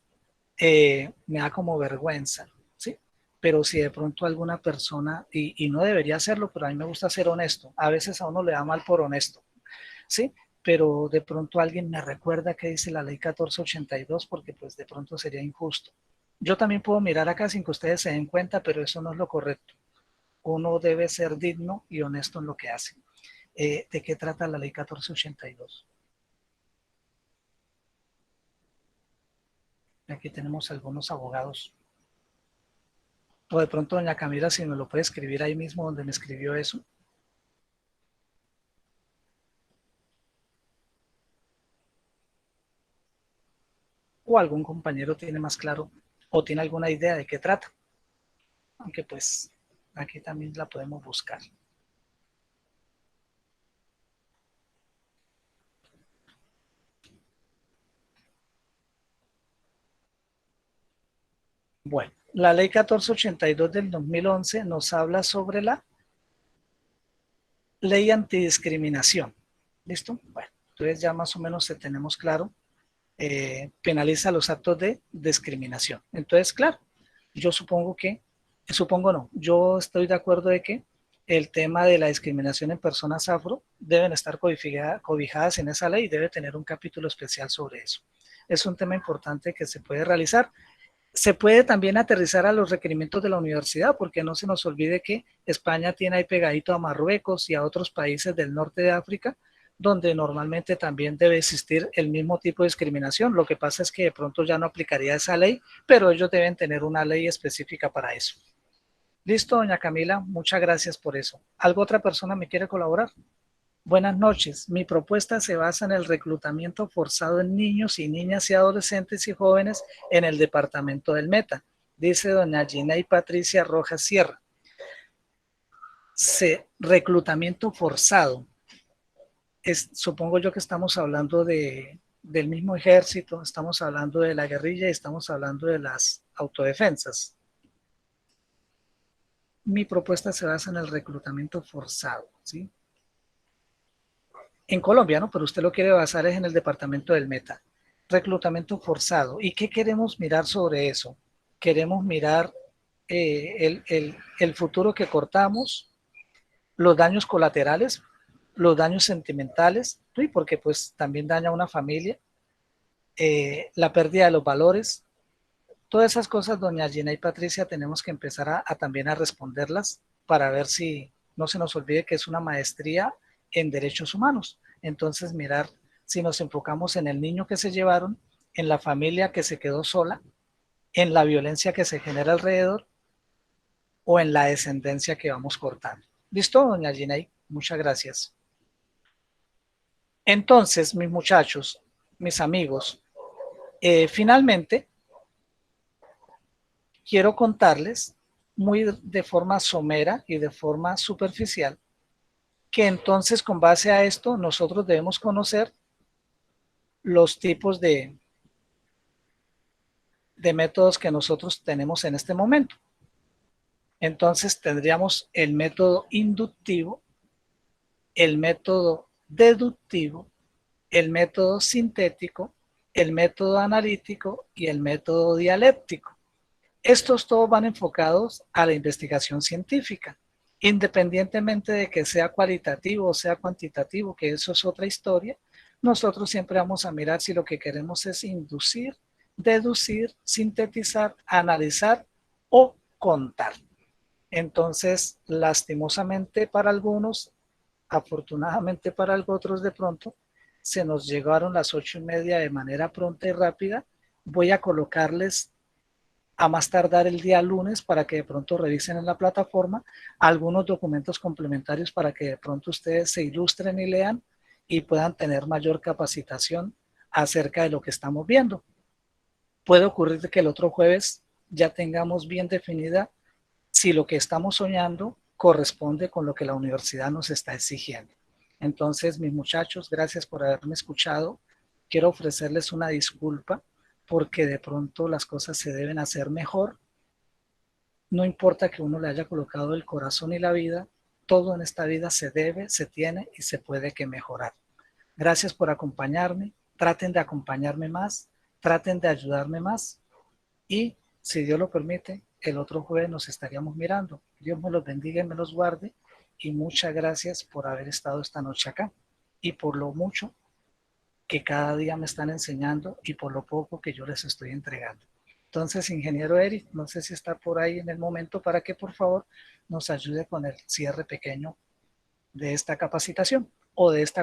Speaker 2: me da como vergüenza, ¿sí? Pero si de pronto alguna persona, y no debería hacerlo, pero a mí me gusta ser honesto, a veces a uno le da mal por honesto, ¿sí? Pero de pronto alguien me recuerda que dice la ley 1482 porque pues de pronto sería injusto. Yo también puedo mirar acá sin que ustedes se den cuenta, pero eso no es lo correcto. Uno debe ser digno y honesto en lo que hace. ¿De qué trata la ley 1482? Aquí tenemos algunos abogados. O de pronto doña Camila, si me lo puede escribir ahí mismo donde me escribió eso. O algún compañero tiene más claro o tiene alguna idea de qué trata. Aunque pues aquí también la podemos buscar. Bueno, la ley 1482 del 2011 nos habla sobre la ley antidiscriminación. ¿Listo? Bueno, entonces ya más o menos tenemos claro, penaliza los actos de discriminación. Entonces, claro, yo supongo no, yo estoy de acuerdo de que el tema de la discriminación en personas afro deben estar cobijadas en esa ley y debe tener un capítulo especial sobre eso. Es un tema importante que se puede realizar. Se puede también aterrizar a los requerimientos de la universidad, porque no se nos olvide que España tiene ahí pegadito a Marruecos y a otros países del norte de África, donde normalmente también debe existir el mismo tipo de discriminación. Lo que pasa es que de pronto ya no aplicaría esa ley, pero ellos deben tener una ley específica para eso. Listo, doña Camila, muchas gracias por eso. ¿Algo otra persona me quiere colaborar? Buenas noches. Mi propuesta se basa en el reclutamiento forzado en niños y niñas y adolescentes y jóvenes en el departamento del Meta, dice doña Gina y Patricia Rojas Sierra. Reclutamiento forzado. Supongo yo que estamos hablando del mismo ejército, estamos hablando de la guerrilla y estamos hablando de las autodefensas. Mi propuesta se basa en el reclutamiento forzado, ¿sí? En Colombia, ¿no? Pero usted lo quiere basar es en el departamento del Meta. Reclutamiento forzado. ¿Y qué queremos mirar sobre eso? Queremos mirar el futuro que cortamos, los daños colaterales, los daños sentimentales, ¿sí? Porque pues también daña a una familia, la pérdida de los valores. Todas esas cosas, doña Gina y Patricia, tenemos que empezar también a responderlas para ver si no se nos olvide que es una maestría en derechos humanos. Entonces, mirar si nos enfocamos en el niño que se llevaron, en la familia que se quedó sola, en la violencia que se genera alrededor o en la descendencia que vamos cortando. ¿Listo, doña Ginay? Muchas gracias. Entonces, mis muchachos, mis amigos, finalmente, quiero contarles muy de forma somera y de forma superficial que entonces con base a esto nosotros debemos conocer los tipos de métodos que nosotros tenemos en este momento. Entonces tendríamos el método inductivo, el método deductivo, el método sintético, el método analítico y el método dialéctico. Estos todos van enfocados a la investigación científica, independientemente de que sea cualitativo o sea cuantitativo, que eso es otra historia. Nosotros siempre vamos a mirar si lo que queremos es inducir, deducir, sintetizar, analizar o contar. Entonces, lastimosamente para algunos, afortunadamente para otros de pronto, se nos llegaron las 8:30 de manera pronta y rápida. Voy a colocarles a más tardar el día lunes para que de pronto revisen en la plataforma algunos documentos complementarios para que de pronto ustedes se ilustren y lean y puedan tener mayor capacitación acerca de lo que estamos viendo. Puede ocurrir que el otro jueves ya tengamos bien definida si lo que estamos soñando corresponde con lo que la universidad nos está exigiendo. Entonces, mis muchachos, gracias por haberme escuchado. Quiero ofrecerles una disculpa porque de pronto las cosas se deben hacer mejor. No importa que uno le haya colocado el corazón y la vida, todo en esta vida se debe, se tiene y se puede que mejorar. Gracias por acompañarme, traten de acompañarme más, traten de ayudarme más y, si Dios lo permite, el otro jueves nos estaríamos mirando. Dios me los bendiga y me los guarde y muchas gracias por haber estado esta noche acá y por lo mucho que cada día me están enseñando y por lo poco que yo les estoy entregando. Entonces, ingeniero Eric, no sé si está por ahí en el momento para que por favor nos ayude con el cierre pequeño de esta capacitación o de esta